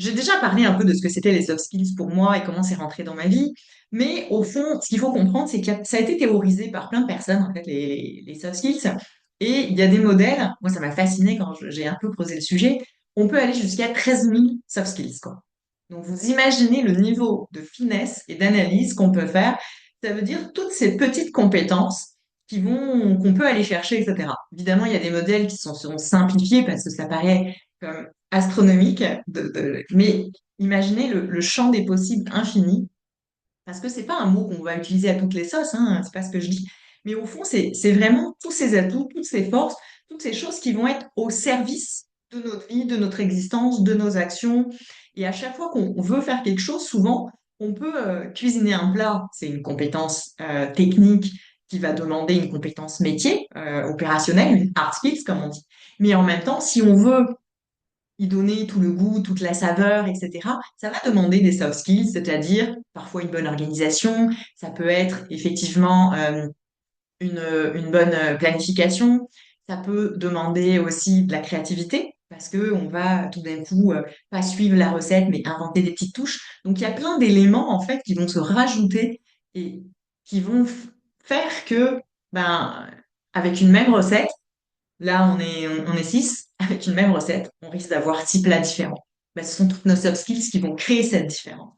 j'ai déjà parlé un peu de ce que c'était les soft skills pour moi et comment c'est rentré dans ma vie. Mais au fond, ce qu'il faut comprendre, c'est que ça a été théorisé par plein de personnes, en fait, les soft skills. Et il y a des modèles, moi ça m'a fasciné quand j'ai un peu creusé le sujet, on peut aller jusqu'à 13 000 soft skills, quoi. Donc vous imaginez le niveau de finesse et d'analyse qu'on peut faire. Ça veut dire toutes ces petites compétences qu'on peut aller chercher, etc. Évidemment, il y a des modèles qui sont simplifiés parce que ça paraît comme astronomique, mais imaginez le champ des possibles infini, parce que c'est pas un mot qu'on va utiliser à toutes les sauces, hein, c'est pas ce que je dis, mais au fond, c'est vraiment tous ces atouts, toutes ces forces, toutes ces choses qui vont être au service de notre vie, de notre existence, de nos actions. Et à chaque fois qu'on veut faire quelque chose, souvent, on peut cuisiner un plat, c'est une compétence technique qui va demander une compétence métier, opérationnelle, une hard skills, comme on dit. Mais en même temps, si on veut y donner tout le goût, toute la saveur, etc. Ça va demander des soft skills, c'est-à-dire parfois une bonne organisation, ça peut être effectivement une bonne planification, ça peut demander aussi de la créativité, parce que on va tout d'un coup pas suivre la recette, mais inventer des petites touches. Donc il y a plein d'éléments en fait qui vont se rajouter et qui vont faire que, ben, avec une même recette, là, on est 6 avec une même recette. On risque d'avoir 6 plats différents. Ben, ce sont toutes nos soft skills qui vont créer cette différence.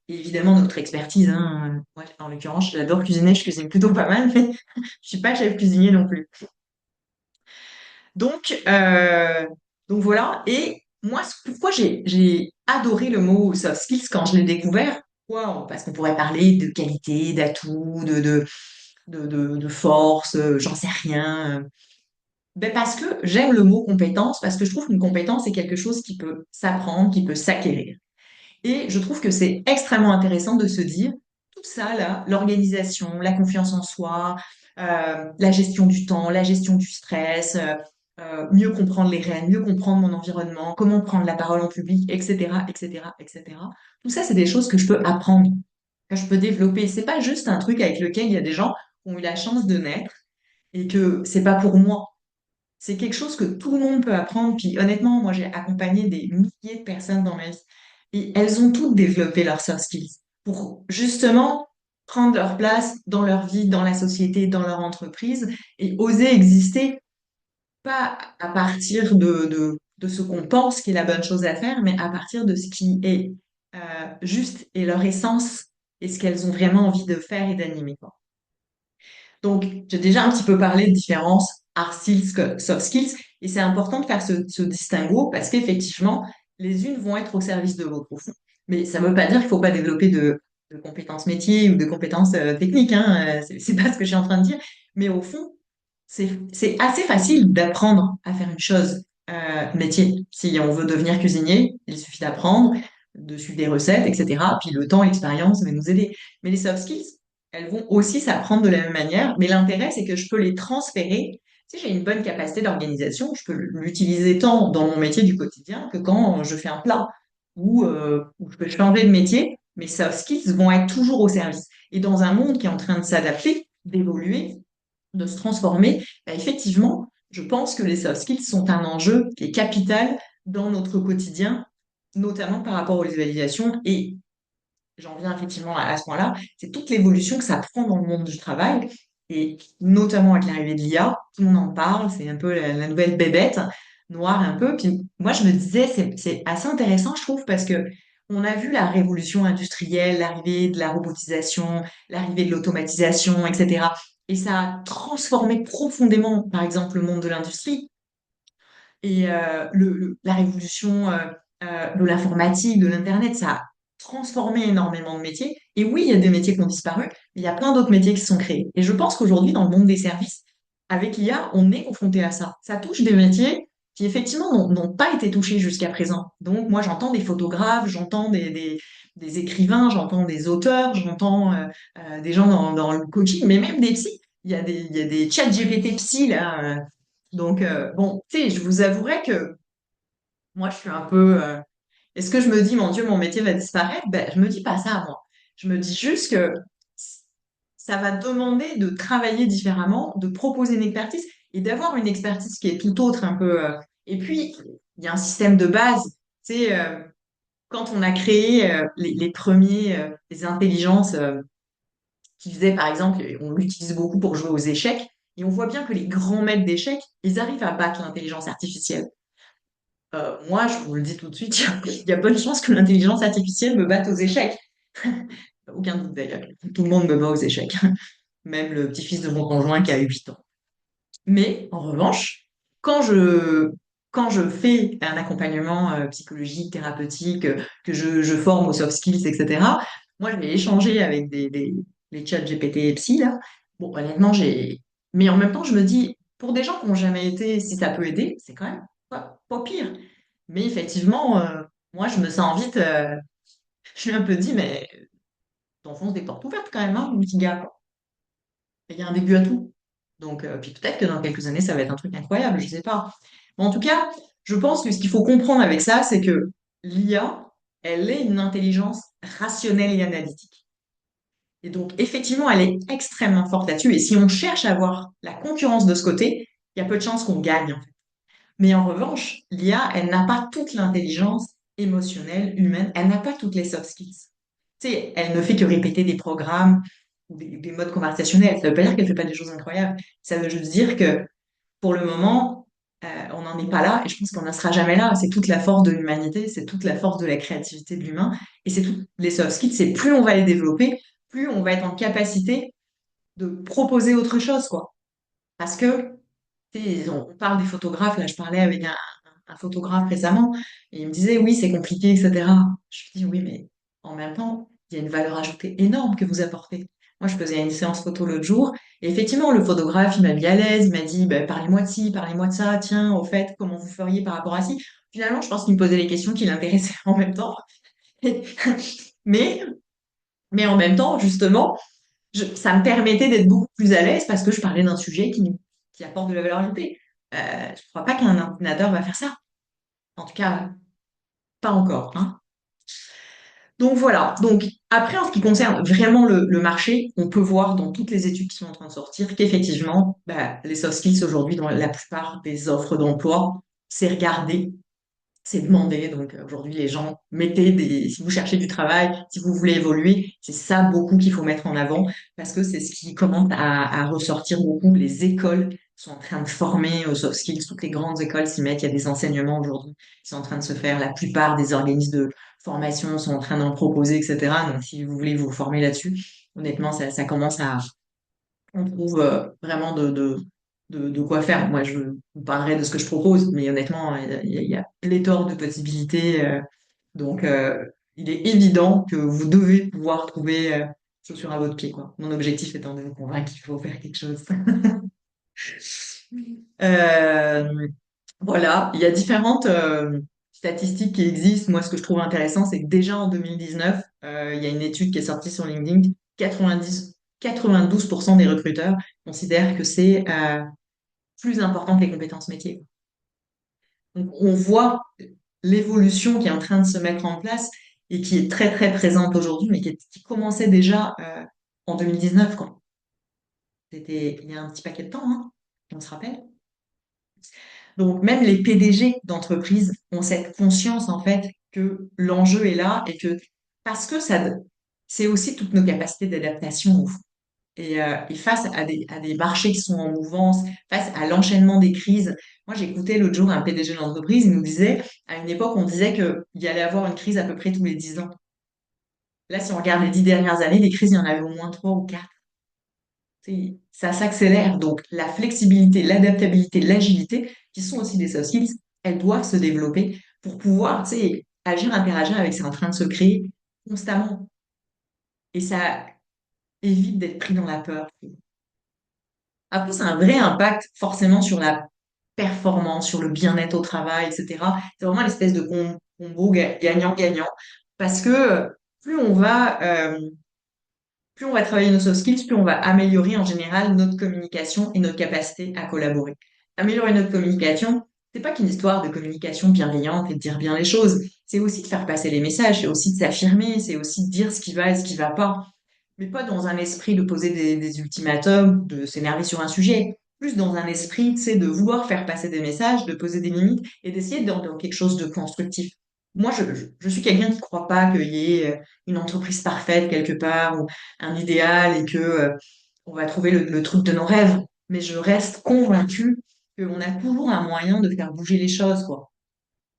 Et évidemment, notre expertise, hein. Moi, en l'occurrence, j'adore cuisiner, je cuisine plutôt pas mal, mais je suis pas chef cuisinier non plus. Donc, euh, donc voilà. Et moi, pourquoi j'ai adoré le mot soft skills quand je l'ai découvert? Pourquoi? Parce qu'on pourrait parler de qualité, d'atouts, de force, j'en sais rien. Ben parce que j'aime le mot compétence, parce que je trouve qu'une compétence est quelque chose qui peut s'apprendre, qui peut s'acquérir. Et je trouve que c'est extrêmement intéressant de se dire, tout ça là, l'organisation, la confiance en soi, la gestion du temps, la gestion du stress, mieux comprendre les règles, mieux comprendre mon environnement, comment prendre la parole en public, etc., etc., etc. Tout ça, c'est des choses que je peux apprendre, que je peux développer. C'est pas juste un truc avec lequel il y a des gens qui ont eu la chance de naître et que c'est pas pour moi. C'est quelque chose que tout le monde peut apprendre. Puis honnêtement, moi, j'ai accompagné des milliers de personnes dans ma vie. Et elles ont toutes développé leurs soft skills pour justement prendre leur place dans leur vie, dans la société, dans leur entreprise et oser exister, pas à partir de ce qu'on pense qui est la bonne chose à faire, mais à partir de ce qui est juste et leur essence et ce qu'elles ont vraiment envie de faire et d'animer, quoi. Donc, j'ai déjà un petit peu parlé de différence hard skills, soft skills, et c'est important de faire ce distinguo parce qu'effectivement, les unes vont être au service de l'autre au fond. Mais ça ne veut pas dire qu'il ne faut pas développer de compétences métiers ou de compétences techniques, hein, c'est pas ce que je suis en train de dire. Mais au fond, c'est assez facile d'apprendre à faire une chose métier. Si on veut devenir cuisinier, il suffit d'apprendre, de suivre des recettes, etc. Puis le temps, l'expérience va nous aider. Mais les soft skills, elles vont aussi s'apprendre de la même manière. Mais l'intérêt, c'est que je peux les transférer. Si j'ai une bonne capacité d'organisation, je peux l'utiliser tant dans mon métier du quotidien que quand je fais un plat ou je peux changer de métier. Mes soft skills vont être toujours au service. Et dans un monde qui est en train de s'adapter, d'évoluer, de se transformer, bah, effectivement, je pense que les soft skills sont un enjeu qui est capital dans notre quotidien, notamment par rapport aux visualisations. Et j'en viens effectivement à ce point-là, c'est toute l'évolution que ça prend dans le monde du travail, et notamment avec l'arrivée de l'IA, tout le monde en parle, c'est un peu la nouvelle bébête noire un peu. Puis moi, je me disais, c'est assez intéressant, je trouve, parce que on a vu la révolution industrielle, l'arrivée de la robotisation, l'arrivée de l'automatisation, etc. Et ça a transformé profondément, par exemple, le monde de l'industrie et la révolution de l'informatique, de l'Internet, ça a transformé énormément de métiers. Et oui, il y a des métiers qui ont disparu, mais il y a plein d'autres métiers qui se sont créés. Et je pense qu'aujourd'hui, dans le monde des services, avec l'IA, on est confronté à ça. Ça touche des métiers qui, effectivement, n'ont pas été touchés jusqu'à présent. Donc, moi, j'entends des photographes, j'entends des écrivains, j'entends des auteurs, j'entends des gens dans le coaching, mais même des psys. Il y a des chats GPT psy, là. Donc, bon, tu sais, je vous avouerai que moi, je suis un peu. Est-ce que je me dis, mon Dieu, mon métier va disparaître? Ben, je me dis pas ça, moi. Je me dis juste que ça va demander de travailler différemment, de proposer une expertise et d'avoir une expertise qui est tout autre un peu. Et puis, il y a un système de base. Tu sais, quand on a créé les premiers les intelligences qui faisaient, par exemple, on l'utilise beaucoup pour jouer aux échecs, et on voit bien que les grands maîtres d'échecs, ils arrivent à battre l'intelligence artificielle. Moi, je vous le dis tout de suite, il y a bonne chance que l'intelligence artificielle me batte aux échecs. Aucun doute d'ailleurs. Tout le monde me bat aux échecs. Même le petit-fils de mon conjoint qui a eu 8 ans. Mais en revanche, quand je, quand je fais un accompagnement psychologique, thérapeutique, que je forme aux soft skills, etc., moi, je vais échanger avec les chats GPT et psy, là. Bon, honnêtement, j'ai... Mais en même temps, je me dis, pour des gens qui n'ont jamais été, si ça peut aider, c'est quand même pas pire. Mais effectivement, moi, je me sens vite... je suis un peu dit, mais t'enfonces des portes ouvertes quand même, hein, mon petit gars. Il y a un début à tout. Donc, puis peut-être que dans quelques années, ça va être un truc incroyable, je sais pas. Mais en tout cas, je pense que ce qu'il faut comprendre avec ça, c'est que l'IA, elle est une intelligence rationnelle et analytique. Et donc, effectivement, elle est extrêmement forte là-dessus. Et si on cherche à avoir la concurrence de ce côté, il y a peu de chances qu'on gagne, en fait. Mais en revanche, l'IA, elle n'a pas toute l'intelligence émotionnelle humaine, elle n'a pas toutes les soft skills. Tu sais, elle ne fait que répéter des programmes ou des modes conversationnels. Ça ne veut pas dire qu'elle ne fait pas des choses incroyables. Ça veut juste dire que pour le moment, on n'en est pas là et je pense qu'on n'en sera jamais là. C'est toute la force de l'humanité, c'est toute la force de la créativité de l'humain et c'est toutes les soft skills. C'est plus on va les développer, plus on va être en capacité de proposer autre chose, quoi. Parce que tu sais, on parle des photographes, là, je parlais avec un photographe récemment, et il me disait, oui, c'est compliqué, etc. Je lui dis, oui, mais en même temps, il y a une valeur ajoutée énorme que vous apportez. Moi, je faisais une séance photo l'autre jour, et effectivement, le photographe, il m'a mis à l'aise, il m'a dit, bah, parlez-moi de ci, parlez-moi de ça, tiens, au fait, comment vous feriez par rapport à ci. Finalement, je pense qu'il me posait les questions qui l'intéressaient en même temps. Mais, mais en même temps, justement, ça me permettait d'être beaucoup plus à l'aise parce que je parlais d'un sujet qui apporte de la valeur ajoutée. Je crois pas qu'un ordinateur va faire ça. En tout cas, pas encore, hein. Donc voilà. Donc après, en ce qui concerne vraiment le marché, on peut voir dans toutes les études qui sont en train de sortir qu'effectivement, bah, les soft skills aujourd'hui, dans la plupart des offres d'emploi, c'est regardé, c'est demandé. Donc aujourd'hui, les gens mettez si vous cherchez du travail, si vous voulez évoluer, c'est ça beaucoup qu'il faut mettre en avant parce que c'est ce qui commence à ressortir beaucoup. Les écoles sont en train de former aux soft skills. Toutes les grandes écoles s'y mettent. Il y a des enseignements aujourd'hui qui sont en train de se faire. La plupart des organismes de formation sont en train d'en proposer, etc. Donc si vous voulez vous former là-dessus, honnêtement, ça commence on trouve vraiment de quoi faire. Moi, je vous parlerai de ce que je propose, mais honnêtement, il y a pléthore de possibilités. Donc, il est évident que vous devez pouvoir trouver chaussure à votre pied, quoi. Mon objectif étant de vous convaincre qu'il faut faire quelque chose. Euh, voilà, il y a différentes statistiques qui existent. Moi, ce que je trouve intéressant, c'est que déjà en 2019, il y a une étude qui est sortie sur LinkedIn. 92% des recruteurs considèrent que c'est plus important que les compétences métiers. Donc, on voit l'évolution qui est en train de se mettre en place et qui est très, très présente aujourd'hui, mais qui commençait déjà en 2019, quoi. C'était il y a un petit paquet de temps, hein, on se rappelle. Donc, même les PDG d'entreprises ont cette conscience, en fait, que l'enjeu est là et que, parce que c'est aussi toutes nos capacités d'adaptation. Et face à des marchés qui sont en mouvance, face à l'enchaînement des crises, moi j'écoutais l'autre jour un PDG d'entreprise, il nous disait, à une époque, on disait qu'il y allait avoir une crise à peu près tous les 10 ans. Là, si on regarde les 10 dernières années, des crises, il y en avait au moins 3 ou 4. Ça s'accélère. Donc, la flexibilité, l'adaptabilité, l'agilité, qui sont aussi des soft skills, elles doivent se développer pour pouvoir, agir, interagir avec ce qui est en train de se créer constamment. Et ça évite d'être pris dans la peur. Après, c'est un vrai impact forcément sur la performance, sur le bien-être au travail, etc. C'est vraiment l'espèce de combo gagnant-gagnant. Parce que plus on va travailler nos soft skills, plus on va améliorer en général notre communication et notre capacité à collaborer. Améliorer notre communication, c'est pas qu'une histoire de communication bienveillante et de dire bien les choses. C'est aussi de faire passer les messages, c'est aussi de s'affirmer, c'est aussi de dire ce qui va et ce qui va pas. Mais pas dans un esprit de poser des ultimatums, de s'énerver sur un sujet. Plus dans un esprit, c'est de vouloir faire passer des messages, de poser des limites et d'essayer dans quelque chose de constructif. moi, je suis quelqu'un qui ne croit pas qu'il y ait une entreprise parfaite quelque part ou un idéal et que on va trouver le truc de nos rêves. Mais je reste convaincue qu'on a toujours un moyen de faire bouger les choses, quoi.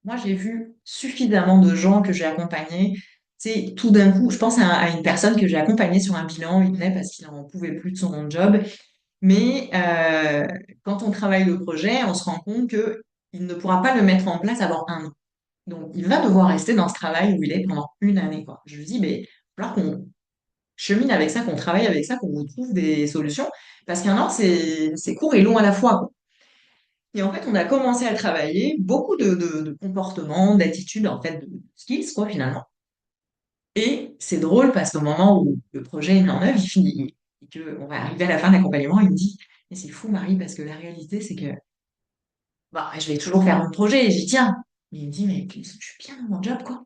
Moi, j'ai vu suffisamment de gens que j'ai accompagnés. C'est tout d'un coup, je pense à une personne que j'ai accompagnée sur un bilan, il venait parce qu'il n'en pouvait plus de son job. Mais quand on travaille le projet, on se rend compte que il ne pourra pas le mettre en place avant un an. Donc, il va devoir rester dans ce travail où il est pendant une année, quoi. Je lui dis, mais il va falloir qu'on chemine avec ça, qu'on travaille avec ça, qu'on trouve des solutions. Parce qu'un an, c'est court et long à la fois, quoi. Et en fait, on a commencé à travailler beaucoup de comportements, d'attitudes, en fait, de skills, quoi, finalement. Et c'est drôle parce qu'au moment où le projet est mis en œuvre, il finit, et qu'on va arriver à la fin de l'accompagnement, il me dit, mais c'est fou, Marie, parce que la réalité, c'est que bah, je vais toujours faire mon projet et j'y tiens. Mais il me dit, mais je suis bien dans mon job, quoi.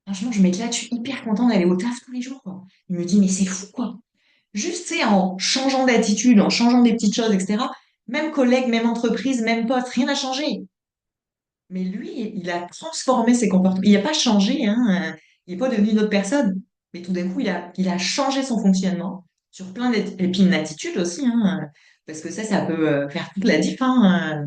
Franchement, je m'éclate, je suis hyper content d'aller au taf tous les jours, quoi. Il me dit, mais c'est fou, quoi. Juste, tu sais, en changeant d'attitude, en changeant des petites choses, etc. Même collègue, même entreprise, même poste, rien n'a changé. Mais lui, il a transformé ses comportements. Il n'a pas changé, hein. Il n'est pas devenu une autre personne. Mais tout d'un coup, il a changé son fonctionnement sur plein et puis une attitude aussi, hein. Parce que ça peut faire toute la diff, hein.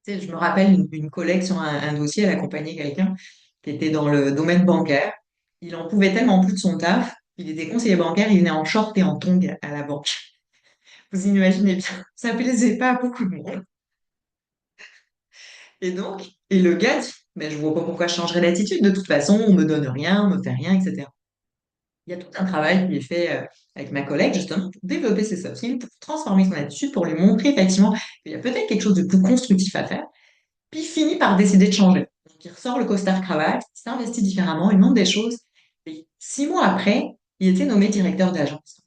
Tu sais, je me rappelle une collègue sur un dossier, elle accompagnait quelqu'un qui était dans le domaine bancaire. Il en pouvait tellement plus de son taf. Il était conseiller bancaire, il venait en short et en tongs à la banque. Vous imaginez bien, ça plaisait pas à beaucoup de monde. Et donc, et le gars dit, mais je vois pas pourquoi je changerais d'attitude. De toute façon, on me donne rien, on me fait rien, etc. Il y a tout un travail qui est fait avec ma collègue, justement, pour développer ses soft skills, pour transformer son attitude, pour lui montrer effectivement qu'il y a peut-être quelque chose de plus constructif à faire. Puis il finit par décider de changer. Donc il ressort le costard cravate, il s'investit différemment, il montre des choses. Et 6 mois après, il était nommé directeur d'agence.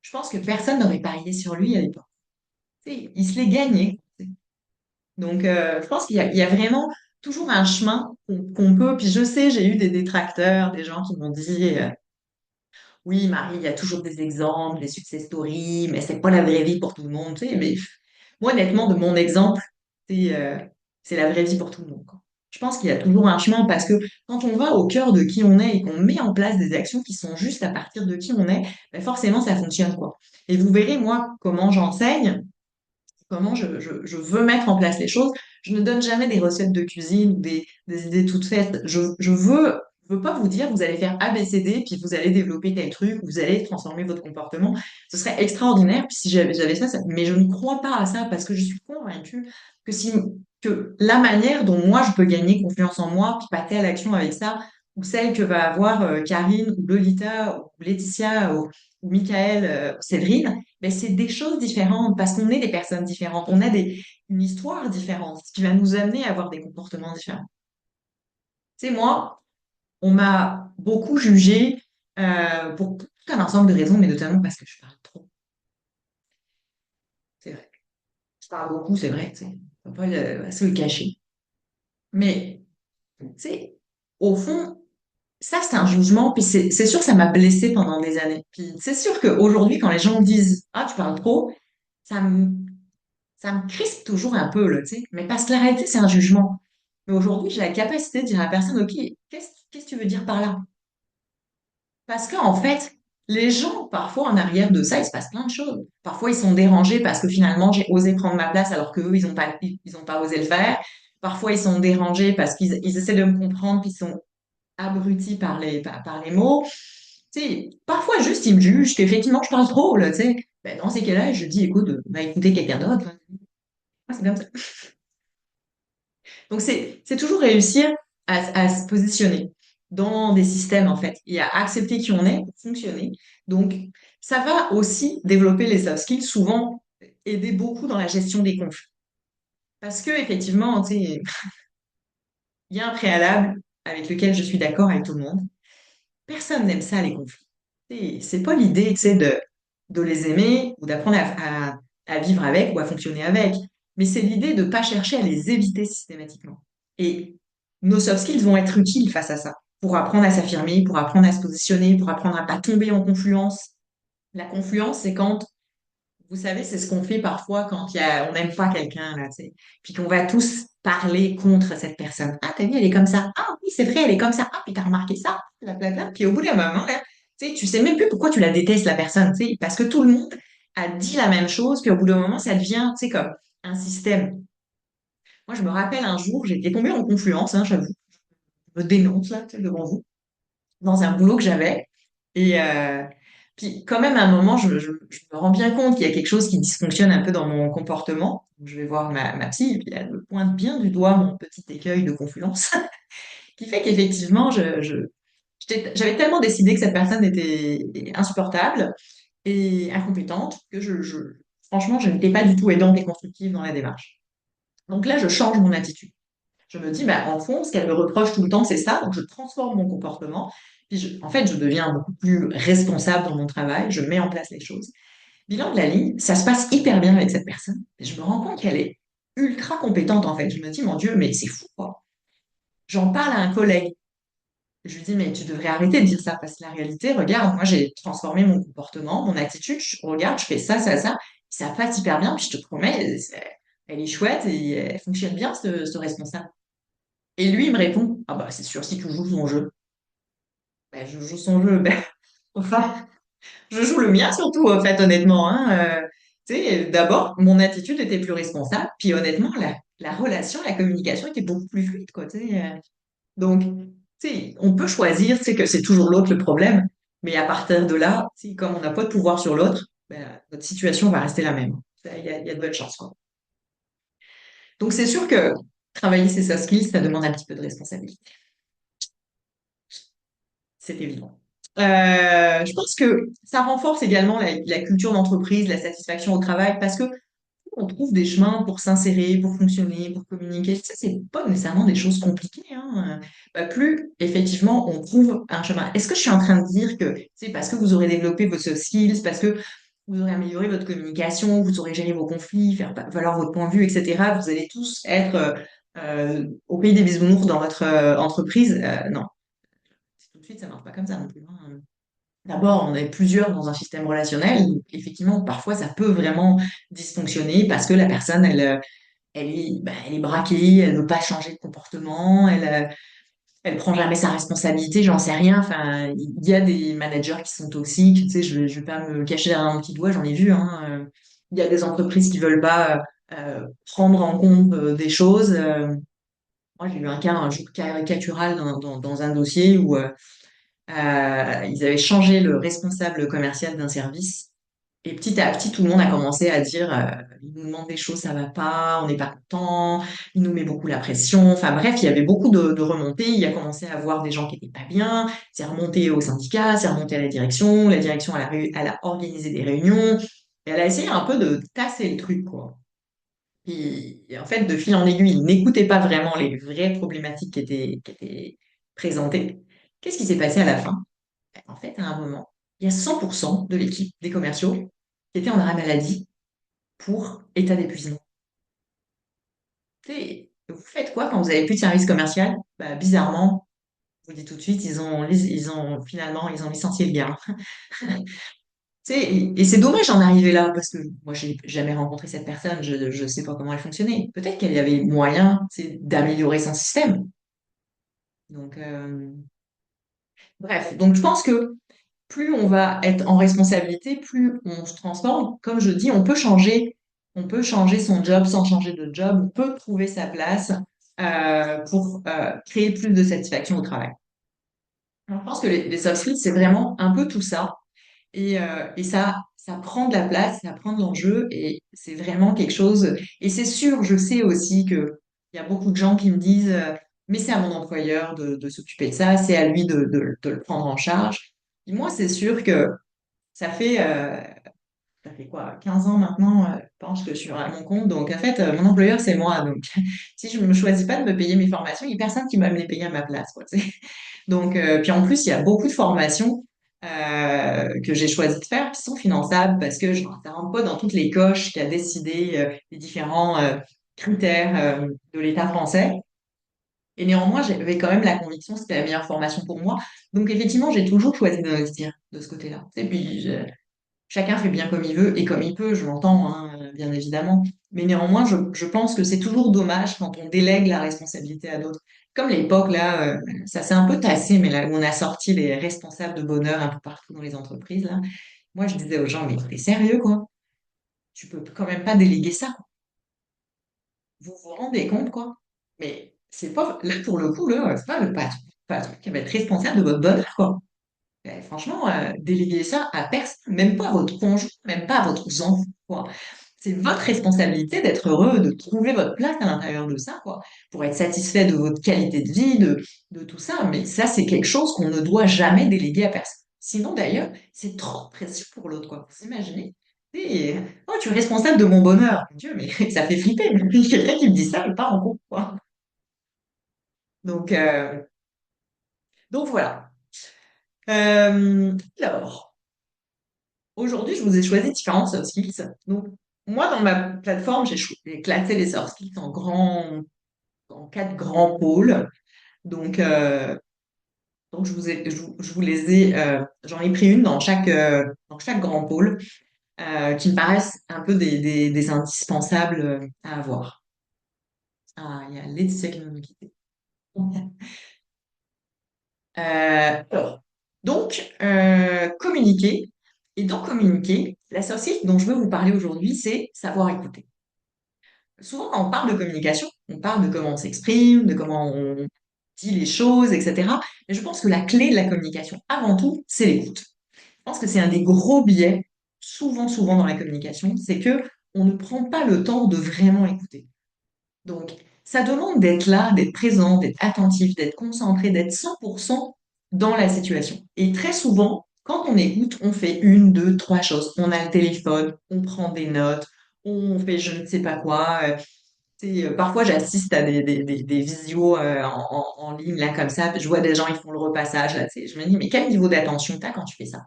Je pense que personne n'aurait parié sur lui à l'époque. Tu sais, il se l'est gagné. Donc je pense qu'il y a vraiment toujours un chemin qu'on peut. Puis je sais, j'ai eu des détracteurs, des gens qui m'ont dit oui, Marie, il y a toujours des exemples, des success stories, mais c'est pas la vraie vie pour tout le monde. Tu sais, mais moi, honnêtement, de mon exemple, c'est euh, c'est la vraie vie pour tout le monde, quoi. Je pense qu'il y a toujours un chemin parce que quand on va au cœur de qui on est et qu'on met en place des actions qui sont justes à partir de qui on est, ben forcément, ça fonctionne, quoi. Et vous verrez, moi, comment j'enseigne, comment je veux mettre en place les choses. Je ne donne jamais des recettes de cuisine ou des idées toutes faites. Je veux pas vous dire vous allez faire A, B, C, D, puis vous allez développer tel truc, vous allez transformer votre comportement. Ce serait extraordinaire, puis si j'avais ça, mais je ne crois pas à ça parce que je suis convaincue que que la manière dont moi je peux gagner confiance en moi, puis passer à l'action avec ça, ou celle que va avoir Karine, ou Lolita, ou Laetitia, ou Michael, Séverine, mais c'est des choses différentes parce qu'on est des personnes différentes. On a une histoire différente, ce qui va nous amener à avoir des comportements différents. Tu sais, moi, on m'a beaucoup jugée pour tout un ensemble de raisons, mais notamment parce que je parle trop. C'est vrai. Je parle beaucoup, c'est vrai. Tu sais. On peut pas se le cacher. Mais, tu sais, au fond, ça, c'est un jugement, puis c'est sûr que ça m'a blessée pendant des années. Puis c'est sûr qu'aujourd'hui, quand les gens me disent «Ah, tu parles trop», ça me ça me crispe toujours un peu, là, tu sais. Mais parce que la réalité, c'est un jugement. Mais aujourd'hui, j'ai la capacité de dire à la personne, OK, qu'est-ce que tu veux dire par là? Parce qu'en fait, les gens, parfois, en arrière de ça, il se passe plein de choses. Parfois, ils sont dérangés parce que finalement, j'ai osé prendre ma place alors qu'eux, ils ont pas osé le faire. Parfois, ils sont dérangés parce qu'ils essaient de me comprendre puis ils sont abrutis par les mots. Tu sais, parfois, juste, ils me jugent qu'effectivement, je parle trop, là, tu sais. Ben, dans ces cas-là, je dis, écoute, va écouter quelqu'un d'autre. Ah, c'est comme ça. Donc, c'est toujours réussir à se positionner dans des systèmes, en fait, et à accepter qui on est pour fonctionner. Donc, ça va aussi développer les soft skills, souvent aider beaucoup dans la gestion des conflits. Parce que, effectivement, tu sais, il y a un préalable avec lequel je suis d'accord avec tout le monde. Personne n'aime ça, les conflits. C'est pas l'idée, tu sais, de les aimer ou d'apprendre à vivre avec ou à fonctionner avec. Mais c'est l'idée de ne pas chercher à les éviter systématiquement. Et nos soft skills vont être utiles face à ça, pour apprendre à s'affirmer, pour apprendre à se positionner, pour apprendre à pas tomber en confluence. La confluence, c'est quand, vous savez, c'est ce qu'on fait parfois quand on n'aime pas quelqu'un, là, tu sais. Puis qu'on va tous parler contre cette personne. Ah, t'as vu, elle est comme ça. Ah oui, c'est vrai, elle est comme ça. Ah, puis t'as remarqué ça. Blablabla. Puis au bout d'un moment, là, tu sais même plus pourquoi tu la détestes, la personne, tu sais, parce que tout le monde a dit la même chose, puis au bout d'un moment, ça devient, tu sais, comme un système. Moi, je me rappelle un jour, j'étais tombée en confluence, hein, j'avoue, je me dénonce là, tu sais, devant vous, dans un boulot que j'avais. Et puis, quand même, à un moment, je me rends bien compte qu'il y a quelque chose qui dysfonctionne un peu dans mon comportement. Je vais voir ma psy, et puis elle me pointe bien du doigt mon petit écueil de confluence, qui fait qu'effectivement, j'avais tellement décidé que cette personne était insupportable et incompétente que franchement, je n'étais pas du tout aidante et constructive dans la démarche. Donc là, je change mon attitude. Je me dis, bah, en fond, ce qu'elle me reproche tout le temps, c'est ça. Donc, je transforme mon comportement. Puis, en fait, je deviens beaucoup plus responsable dans mon travail. Je mets en place les choses. Bilan de la ligne, ça se passe hyper bien avec cette personne. Et je me rends compte qu'elle est ultra compétente, en fait. Je me dis, mon Dieu, mais c'est fou, quoi. J'en parle à un collègue. Je lui dis, mais tu devrais arrêter de dire ça, parce que la réalité, regarde, moi, j'ai transformé mon comportement, mon attitude. Regarde, je fais ça, ça, ça. Ça passe hyper bien. Puis, je te promets, elle est chouette et elle fonctionne bien, ce responsable. Et lui, il me répond, ah bah c'est sûr, si tu joues son jeu. Ben, je joue son jeu. Ben, enfin, je joue le mien surtout, en fait, honnêtement. Hein. Tu sais, d'abord, mon attitude était plus responsable. Puis honnêtement, la relation, la communication était beaucoup plus fluide, quoi. Tu sais. Donc, tu sais, on peut choisir, tu sais, que c'est toujours l'autre le problème. Mais à partir de là, tu sais, comme on n'a pas de pouvoir sur l'autre, ben, notre situation va rester la même. Il y a de bonnes chances, quoi. Donc, c'est sûr que travailler ses soft skills, ça demande un petit peu de responsabilité. C'est évident. Je pense que ça renforce également la culture d'entreprise, la satisfaction au travail, parce que on trouve des chemins pour s'insérer, pour fonctionner, pour communiquer. Ça, c'est pas nécessairement des choses compliquées, hein. Plus effectivement on trouve un chemin. Est-ce que je suis en train de dire que c'est parce que vous aurez développé vos soft skills, parce que vous aurez amélioré votre communication, vous aurez géré vos conflits, faire valoir votre point de vue, etc., vous allez tous être au pays des bisounours dans votre entreprise? Non, tout de suite, ça marche pas comme ça non plus, hein. D'abord, on est plusieurs dans un système relationnel. Effectivement, parfois, ça peut vraiment dysfonctionner parce que la personne, elle est braquée, elle veut pas changer de comportement, elle prend jamais sa responsabilité, j'en sais rien. Enfin, il y a des managers qui sont toxiques. Tu sais, je vais pas me cacher derrière mon petit doigt, j'en ai vu, hein. Il y a des entreprises qui veulent pas prendre en compte des choses. Moi, j'ai eu un cas un jour caricatural dans un dossier où ils avaient changé le responsable commercial d'un service. Et petit à petit, tout le monde a commencé à dire, il nous demande des choses, ça va pas, on n'est pas content, il nous met beaucoup la pression. Enfin bref, il y avait beaucoup de remontées. Il a commencé à voir des gens qui étaient pas bien. C'est remonté au syndicat, c'est remonté à la direction. La direction, elle a organisé des réunions. Et elle a essayé un peu de tasser le truc, quoi. Et en fait, de fil en aiguille, il n'écoutait pas vraiment les vraies problématiques qui étaient présentées. Qu'est-ce qui s'est passé à la fin? En fait, à un moment, il y a 100% de l'équipe des commerciaux qui était en arrêt maladie pour état d'épuisement. Tu sais, vous faites quoi quand vous avez plus de service commercial? Bah, bizarrement, je vous dis tout de suite, finalement, ils ont licencié le gars. Tu sais, et c'est dommage d'en arriver là, parce que moi, j'ai jamais rencontré cette personne, je ne sais pas comment elle fonctionnait. Peut-être qu'elle y avait moyen, c'est d'améliorer son système. Donc, bref, donc je pense que plus on va être en responsabilité, plus on se transforme. Comme je dis, on peut changer son job sans changer de job, on peut trouver sa place pour créer plus de satisfaction au travail. Alors, je pense que les soft skills, c'est vraiment un peu tout ça. Et ça prend de la place, ça prend de l'enjeu, et c'est vraiment quelque chose. Et c'est sûr, je sais aussi que il y a beaucoup de gens qui me disent, mais c'est à mon employeur de s'occuper de ça, c'est à lui de le prendre en charge. Et moi, c'est sûr que ça fait quoi, 15 ans maintenant, je pense que je suis à mon compte. Donc, en fait, mon employeur, c'est moi. Donc, si je ne me choisis pas de me payer mes formations, il n'y a personne qui va me les payer à ma place, quoi, tu sais. Donc, puis en plus, il y a beaucoup de formations que j'ai choisi de faire qui sont finançables parce que ça rentre pas dans toutes les coches qui a décidé les différents critères de l'État français. Et néanmoins, j'avais quand même la conviction que c'était la meilleure formation pour moi. Donc, effectivement, j'ai toujours choisi d'investir de ce côté-là. Et puis, chacun fait bien comme il veut et comme il peut, je l'entends, hein, bien évidemment. Mais néanmoins, je pense que c'est toujours dommage quand on délègue la responsabilité à d'autres. Comme l'époque, là, ça s'est un peu tassé, mais là où on a sorti les responsables de bonheur un peu partout dans les entreprises, là, moi, je disais aux gens, mais t'es sérieux, quoi? Tu peux quand même pas déléguer ça, quoi. Vous vous rendez compte, quoi? Mais c'est pas, là, pour le coup, là, c'est pas le patron qui va être responsable de votre bonheur, quoi. Franchement, déléguer ça à personne, même pas à votre conjoint, même pas à votre enfant, quoi. C'est votre responsabilité d'être heureux, de trouver votre place à l'intérieur de ça, quoi, pour être satisfait de votre qualité de vie, de tout ça. Mais ça, c'est quelque chose qu'on ne doit jamais déléguer à personne. Sinon, d'ailleurs, c'est trop précieux pour l'autre, quoi. Vous imaginez? Et, oh, tu es responsable de mon bonheur. Mon Dieu, mais ça fait flipper. Quelqu'un qui me dit ça, je pars en couple, quoi. Donc, euh, donc voilà. Alors, aujourd'hui, je vous ai choisi différents soft skills. Donc, moi, dans ma plateforme, j'ai classé les soft skills en quatre grands pôles. Donc, euh, donc je vous les ai, j'en ai pris une dans chaque grand pôle qui me paraissent un peu des indispensables à avoir. Ah, il y a Laetitia qui vient de me quitter. Alors, communiquer. Et dans communiquer, la soft skill dont je veux vous parler aujourd'hui, c'est savoir écouter. Souvent, quand on parle de communication, on parle de comment on s'exprime, de comment on dit les choses, etc. Mais je pense que la clé de la communication, avant tout, c'est l'écoute. Je pense que c'est un des gros biais, souvent dans la communication, c'est que on ne prend pas le temps de vraiment écouter. Donc, ça demande d'être là, d'être présent, d'être attentif, d'être concentré, d'être 100% dans la situation. Et très souvent, quand on écoute, on fait une, deux, trois choses. On a le téléphone, on prend des notes, on fait je ne sais pas quoi. Parfois, j'assiste à des visios en ligne, là, comme ça. Je vois des gens, ils font le repassage, là, je me dis, mais quel niveau d'attention t'as quand tu fais ça?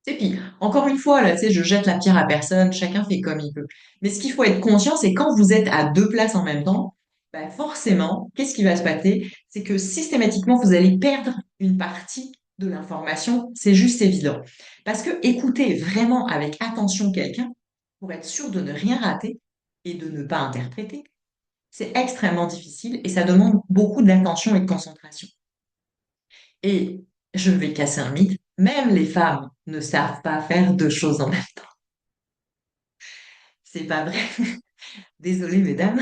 Puis, encore une fois, là, je jette la pierre à personne, chacun fait comme il peut. Mais ce qu'il faut être conscient, c'est quand vous êtes à deux places en même temps, ben forcément, qu'est-ce qui va se passer? C'est que systématiquement, vous allez perdre une partie de l'information. C'est juste évident. Parce que écouter vraiment avec attention quelqu'un, pour être sûr de ne rien rater et de ne pas interpréter, c'est extrêmement difficile et ça demande beaucoup d'attention et de concentration. Et je vais casser un mythe, même les femmes ne savent pas faire deux choses en même temps. C'est pas vrai. Désolée, mesdames,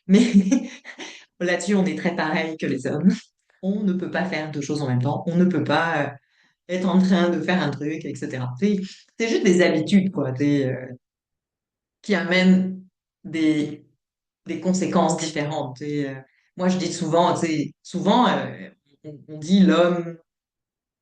mais là-dessus, on est très pareil que les hommes. On ne peut pas faire deux choses en même temps. On ne peut pas être en train de faire un truc, etc. C'est juste des habitudes, quoi, qui amènent des, des conséquences différentes. Moi, je dis souvent, on dit l'homme,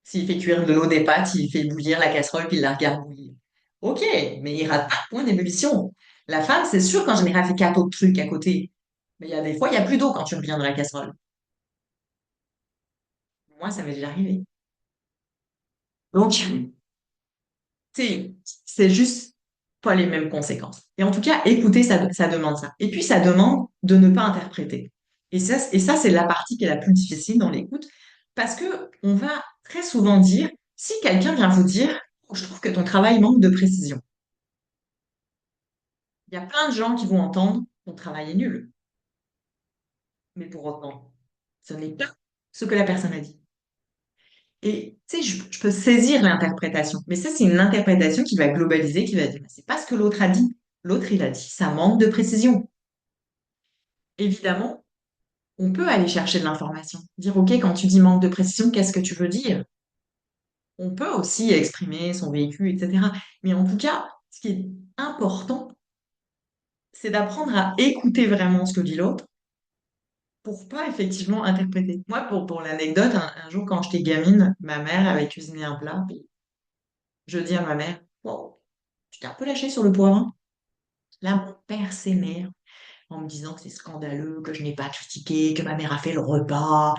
s'il fait cuire de l'eau des pâtes, il fait bouillir la casserole puis il la regarde bouillir. Ok, mais il rate pas le point d'ébullition. La femme, c'est sûr qu'en général, fait quatre autres trucs à côté. Mais il y a des fois, il n'y a plus d'eau quand tu reviens dans la casserole. Moi, ça m'est déjà arrivé. Donc, c'est juste pas les mêmes conséquences. Et en tout cas, écouter, ça demande ça. Et puis, ça demande de ne pas interpréter. Et ça, c'est la partie qui est la plus difficile dans l'écoute, parce que on va très souvent dire, si quelqu'un vient vous dire, oh, je trouve que ton travail manque de précision, il y a plein de gens qui vont entendre, ton travail est nul. Mais pour autant, ce n'est pas ce que la personne a dit. Et tu sais, je peux saisir l'interprétation, mais ça, c'est une interprétation qui va globaliser, qui va dire, c'est pas ce que l'autre a dit. L'autre, il a dit, ça manque de précision. Évidemment, on peut aller chercher de l'information. Dire, OK, quand tu dis manque de précision, qu'est-ce que tu veux dire? On peut aussi exprimer son vécu, etc. Mais en tout cas, ce qui est important, c'est d'apprendre à écouter vraiment ce que dit l'autre pour pas effectivement interpréter. Moi, pour l'anecdote, un jour, quand j'étais gamine, ma mère avait cuisiné un plat, puis je dis à ma mère, wow, tu t'es un peu lâché sur le poivron. Là, mon père s'énerve en me disant que c'est scandaleux, que je n'ai pas critiqué, que ma mère a fait le repas,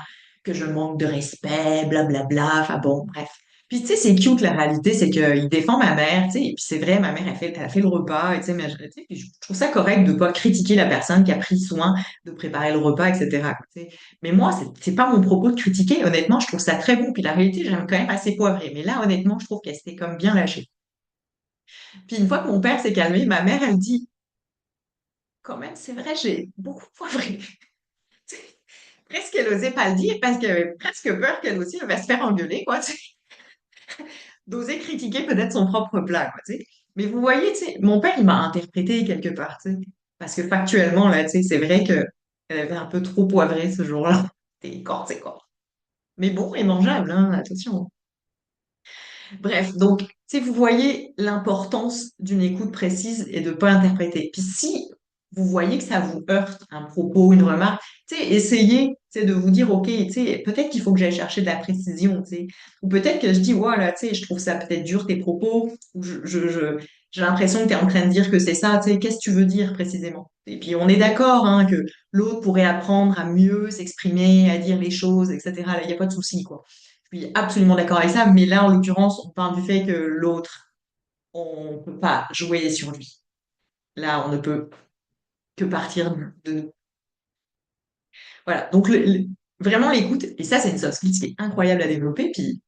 que je manque de respect, blablabla. Enfin bon, bref. Puis tu sais, c'est cute la réalité, c'est qu'il défend ma mère, tu sais, et puis c'est vrai, ma mère elle a fait le repas, et, tu sais, mais, tu sais, puis je trouve ça correct de pas critiquer la personne qui a pris soin de préparer le repas, etc. Tu sais. Mais moi, c'est pas mon propos de critiquer, honnêtement, je trouve ça très bon, puis la réalité, j'aime quand même assez poivré. Mais là, honnêtement, je trouve qu'elle s'était comme bien lâchée. Puis une fois que mon père s'est calmé, ma mère, elle dit, quand même, c'est vrai, j'ai beaucoup poivré. Presque elle osait pas le dire parce qu'elle avait presque peur qu'elle aussi elle va se faire engueuler, quoi, tu sais. D'oser critiquer peut-être son propre plat, quoi, tu sais. Mais vous voyez, tu sais, mon père, il m'a interprété quelque part, tu sais. Parce que factuellement, là, tu sais, c'est vrai que elle avait un peu trop poivré ce jour-là. C'était corsé, quoi. Mais bon et mangeable, hein, attention. Bref, donc, si vous voyez l'importance d'une écoute précise et de ne pas interpréter. Puis si vous voyez que ça vous heurte, un propos, une remarque, tu sais, essayez, de vous dire, OK, tu sais, peut-être qu'il faut que j'aille chercher de la précision, tu sais. Ou peut-être que je dis, voilà, tu sais, je trouve ça peut-être dur tes propos, ou j'ai l'impression que tu es en train de dire que c'est ça, tu sais, qu'est-ce que tu veux dire précisément? Et puis on est d'accord, hein, que l'autre pourrait apprendre à mieux s'exprimer, à dire les choses, etc. Là, il n'y a pas de souci, quoi. Je suis absolument d'accord avec ça, mais là, en l'occurrence, on parle du fait que l'autre, on ne peut pas jouer sur lui. Là, on ne peut que partir de nous. Voilà. Donc, vraiment, l'écoute, et ça, c'est une soft skill qui est incroyable à développer. Puis,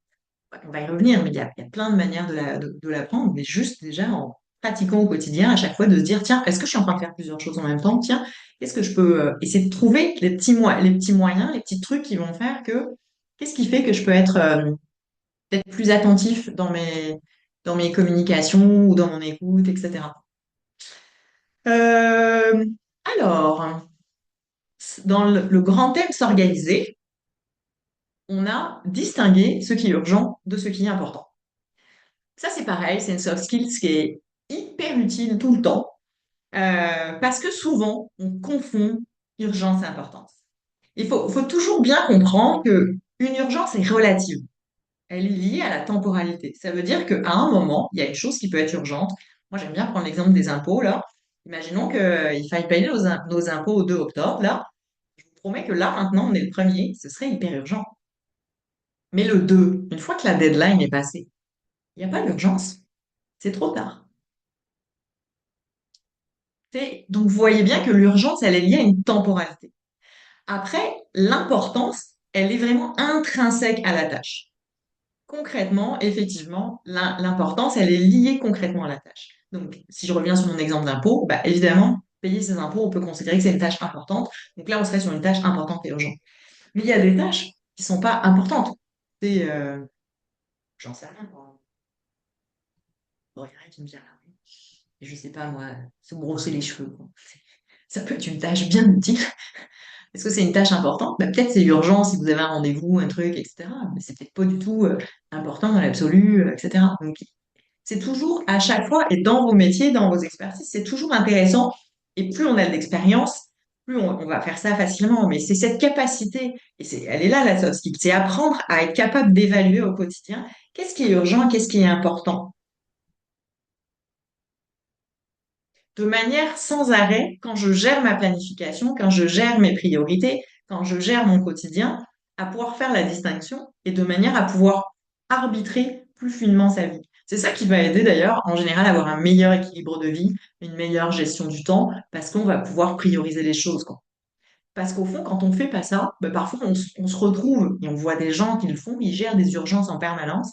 ouais, on va y revenir, mais il y a plein de manières de l'apprendre, mais juste déjà en pratiquant au quotidien, à chaque fois, de se dire, tiens, est-ce que je suis en train de faire plusieurs choses en même temps? Tiens, qu'est-ce que je peux essayer de trouver les petits moyens, les petits trucs qui vont faire que, qu'est-ce qui fait que je peux être peut-être plus attentif dans mes communications ou dans mon écoute, etc. Euh, alors, dans le grand thème s'organiser, on a distingué ce qui est urgent de ce qui est important. Ça, c'est pareil, c'est une soft skill qui est hyper utile tout le temps, parce que souvent, on confond urgence et importance. Il faut toujours bien comprendre que une urgence est relative. Elle est liée à la temporalité. Ça veut dire qu'à un moment, il y a une chose qui peut être urgente. Moi, j'aime bien prendre l'exemple des impôts, là. Imaginons qu'il faille payer nos impôts au 2 octobre, là. Je vous promets que là, maintenant, on est le premier, ce serait hyper urgent. Mais le 2, une fois que la deadline est passée, il n'y a pas d'urgence. C'est trop tard. Donc, vous voyez bien que l'urgence, elle est liée à une temporalité. Après, l'importance, elle est vraiment intrinsèque à la tâche. Concrètement, effectivement, l'importance, elle est liée concrètement à la tâche. Donc, si je reviens sur mon exemple d'impôt, bah, évidemment, payer ses impôts, on peut considérer que c'est une tâche importante. Donc là, on serait sur une tâche importante et urgente. Mais il y a des tâches qui sont pas importantes. C'est, j'en sais rien, quoi. Bon, il y a rien qui me vient là. Et je sais pas, moi, se brosser les cheveux, quoi. Ça peut être une tâche bien utile. Est-ce que c'est une tâche importante? Bah, peut-être c'est urgent si vous avez un rendez-vous, un truc, etc. Mais c'est peut-être pas du tout important dans l'absolu, etc. Donc, c'est toujours à chaque fois, et dans vos métiers, dans vos expertises, c'est toujours intéressant. Et plus on a de l'expérience, plus on va faire ça facilement. Mais c'est cette capacité, et elle est là la soft skill, c'est apprendre à être capable d'évaluer au quotidien qu'est-ce qui est urgent, qu'est-ce qui est important. De manière sans arrêt, quand je gère ma planification, quand je gère mes priorités, quand je gère mon quotidien, à pouvoir faire la distinction et de manière à pouvoir arbitrer plus finement sa vie. C'est ça qui va aider d'ailleurs en général à avoir un meilleur équilibre de vie, une meilleure gestion du temps, parce qu'on va pouvoir prioriser les choses, quoi. Parce qu'au fond, quand on ne fait pas ça, ben, parfois on se retrouve et on voit des gens qui le font, ils gèrent des urgences en permanence.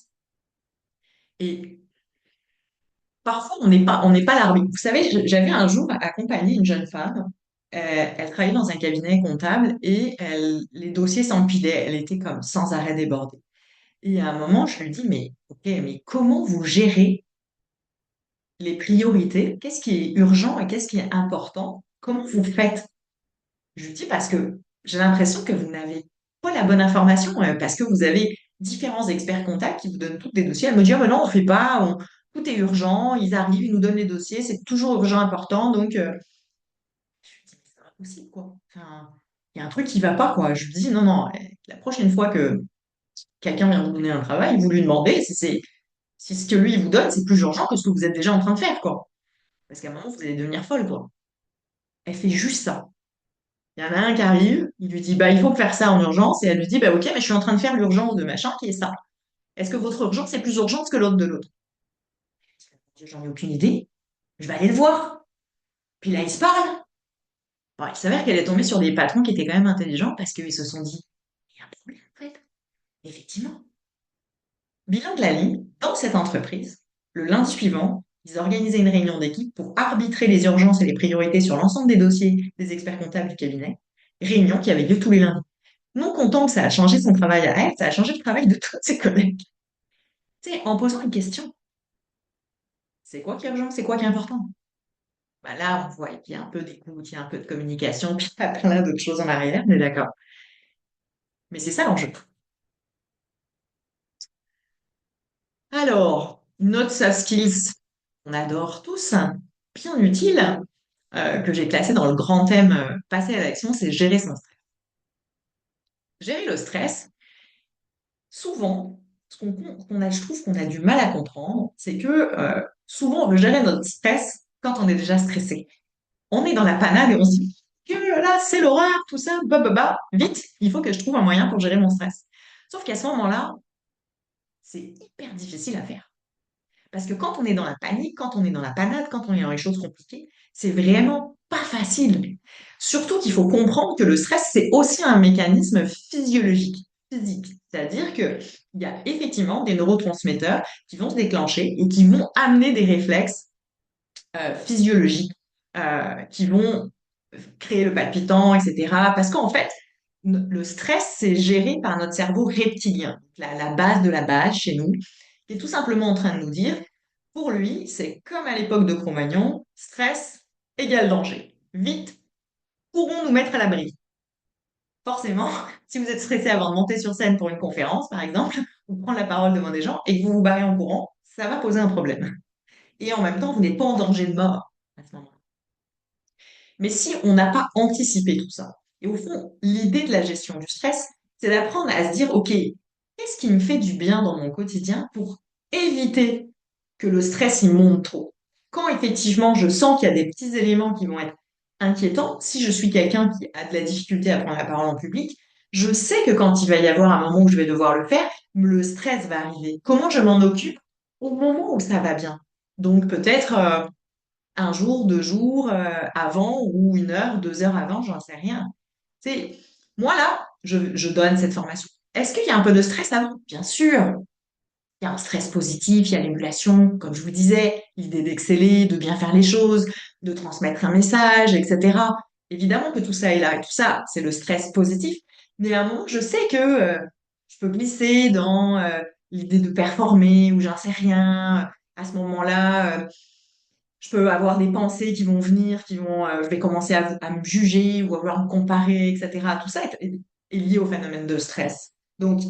Et parfois, on n'est pas l'arbitre. Vous savez, j'avais un jour accompagné une jeune femme. Elle travaillait dans un cabinet comptable et les dossiers s'empilaient. Elle était comme sans arrêt débordée. Et à un moment, je lui dis, mais ok, mais comment vous gérez les priorités? Qu'est-ce qui est urgent et qu'est-ce qui est important? Comment vous faites? Je lui dis parce que j'ai l'impression que vous n'avez pas la bonne information, parce que vous avez différents experts comptables qui vous donnent tous des dossiers. Elle me dit, ah, mais non, on ne fait pas, tout est urgent, ils arrivent, ils nous donnent les dossiers, c'est toujours urgent, important, donc je lui dis, mais c'est pas possible, quoi. Enfin, il y a un truc qui va pas, quoi. Je lui dis, non, non, la prochaine fois que quelqu'un vient vous donner un travail, vous lui demandez si ce que lui il vous donne, c'est plus urgent que ce que vous êtes déjà en train de faire, quoi. Parce qu'à un moment, vous allez devenir folle, quoi. Elle fait juste ça. Il y en a un qui arrive, il lui dit, bah, il faut faire ça en urgence, et elle lui dit, bah, ok, mais je suis en train de faire l'urgence de machin qui est ça. Est-ce que votre urgence est plus urgente que l'autre de l'autre? J'en ai aucune idée. Je vais aller le voir. Puis là, ils se parlent. Bon, il s'avère qu'elle est tombée sur des patrons qui étaient quand même intelligents parce qu'ils se sont dit, il y a un problème, en fait. Effectivement. Bilan de la ligne, dans cette entreprise, le lundi suivant, Ils organisaient une réunion d'équipe pour arbitrer les urgences et les priorités sur l'ensemble des dossiers des experts comptables du cabinet. Réunion qui avait lieu tous les lundis. Non content que ça a changé son travail à elle, ça a changé le travail de tous ses collègues. Tu sais, en posant une question, c'est quoi qui est urgent, c'est quoi qui est important? Bah là, on voit qu'il y a un peu d'écoute, il y a un peu de communication, puis il y a plein d'autres choses en arrière, on est d'accord. Mais c'est ça l'enjeu. Alors, notre soft skills, on adore tous, bien utile, que j'ai classé dans le grand thème passer à l'action, c'est gérer son stress. Gérer le stress, souvent, je trouve qu'on a du mal à comprendre, c'est que souvent on veut gérer notre stress quand on est déjà stressé. On est dans la panade et on se dit que là, c'est l'horreur, tout ça, vite, il faut que je trouve un moyen pour gérer mon stress. Sauf qu'à ce moment-là, c'est hyper difficile à faire. Parce que quand on est dans la panique, quand on est dans la panade, quand on est dans les choses compliquées, c'est vraiment pas facile. Surtout qu'il faut comprendre que le stress, c'est aussi un mécanisme physiologique, physique. C'est-à-dire qu'il y a effectivement des neurotransmetteurs qui vont se déclencher et qui vont amener des réflexes physiologiques, qui vont créer le palpitant, etc. Parce qu'en fait, le stress, c'est géré par notre cerveau reptilien, la base de la base chez nous, qui est tout simplement en train de nous dire, pour lui, c'est comme à l'époque de Cro-Magnon, stress égale danger. Vite, courons nous mettre à l'abri. Forcément, si vous êtes stressé avant de monter sur scène pour une conférence, par exemple, ou prendre la parole devant des gens et que vous vous barrez en courant, ça va poser un problème. Et en même temps, vous n'êtes pas en danger de mort à ce moment-là. Mais si on n'a pas anticipé tout ça, et au fond, l'idée de la gestion du stress, c'est d'apprendre à se dire, OK, qu'est-ce qui me fait du bien dans mon quotidien pour éviter que le stress il monte trop? Quand effectivement je sens qu'il y a des petits éléments qui vont être inquiétants, si je suis quelqu'un qui a de la difficulté à prendre la parole en public, je sais que quand il va y avoir un moment où je vais devoir le faire, le stress va arriver. Comment je m'en occupe au moment où ça va bien? Donc peut-être un jour, 2 jours avant ou 1 heure, 2 heures avant, j'en sais rien. C'est moi là, je donne cette formation. Est-ce qu'il y a un peu de stress avant? Bien sûr. Il y a un stress positif, il y a l'émulation, comme je vous disais, l'idée d'exceller, de bien faire les choses, de transmettre un message, etc. Évidemment que tout ça est là et tout ça, c'est le stress positif. Mais à un moment, je sais que je peux glisser dans l'idée de performer ou j'en sais rien. À ce moment-là, je peux avoir des pensées qui vont venir, je vais commencer à me juger ou à vouloir me comparer, etc. Tout ça est lié au phénomène de stress. Donc,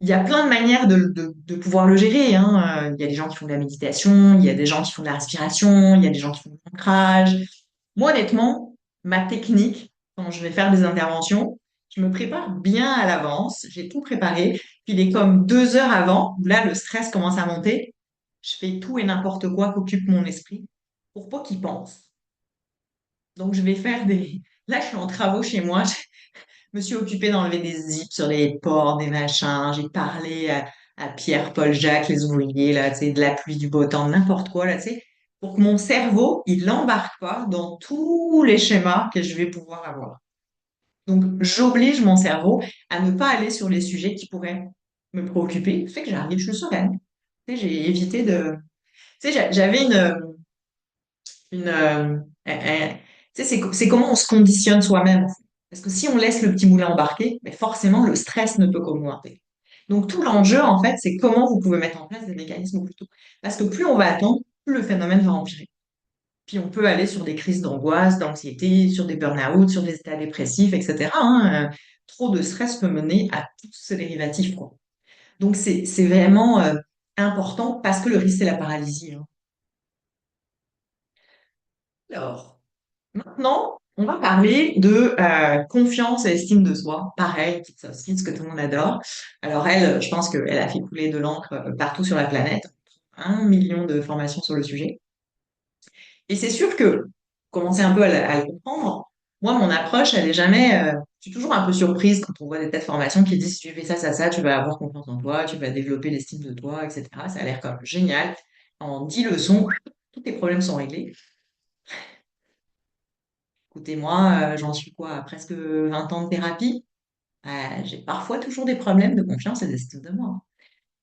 il y a plein de manières de pouvoir le gérer, hein. Il y a des gens qui font de la méditation, il y a des gens qui font de la respiration, il y a des gens qui font de l'ancrage. Moi, honnêtement, ma technique, quand je vais faire des interventions, je me prépare bien à l'avance, j'ai tout préparé, puis il est comme 2 heures avant, où là, le stress commence à monter, je fais tout et n'importe quoi qu'occupe mon esprit pour pas qu'il pense. Donc, je vais faire des... Là, je suis en travaux chez moi, je me suis occupée d'enlever des zips sur les ports, des machins, j'ai parlé à Pierre, Paul, Jacques, les ouvriers, là, tu sais, de la pluie, du beau temps, n'importe quoi, là, tu sais, pour que mon cerveau, il n'embarque pas dans tous les schémas que je vais pouvoir avoir. Donc, j'oblige mon cerveau à ne pas aller sur les sujets qui pourraient me préoccuper. Ça fait que j'arrive, je suis sereine. Tu sais, j'ai évité de... Tu sais, j'avais tu sais, c'est comment on se conditionne soi-même. Parce que si on laisse le petit moulin embarquer, mais forcément, le stress ne peut qu'augmenter. Donc, tout l'enjeu, en fait, c'est comment vous pouvez mettre en place des mécanismes plus tôt. Parce que plus on va attendre, plus le phénomène va empirer. Puis on peut aller sur des crises d'angoisse, d'anxiété, sur des burn-out, sur des états dépressifs, etc., hein. Trop de stress peut mener à tous ces dérivatifs, quoi. Donc c'est vraiment important parce que le risque, c'est la paralysie, hein. Alors, maintenant, on va parler de confiance et estime de soi. Pareil, petite soft skills que tout le monde adore. Alors elle, je pense qu'elle a fait couler de l'encre partout sur la planète. 1 million de formations sur le sujet. Et c'est sûr que, commencer un peu à le comprendre, moi, mon approche, elle est jamais... je suis toujours un peu surprise quand on voit des tas de formations qui disent, si tu fais ça, ça, ça, tu vas avoir confiance en toi, tu vas développer l'estime de toi, etc. Ça a l'air comme génial. En 10 leçons, tous tes problèmes sont réglés. Écoutez, moi, j'en suis quoi, à presque 20 ans de thérapie. J'ai parfois toujours des problèmes de confiance et d'estime de moi.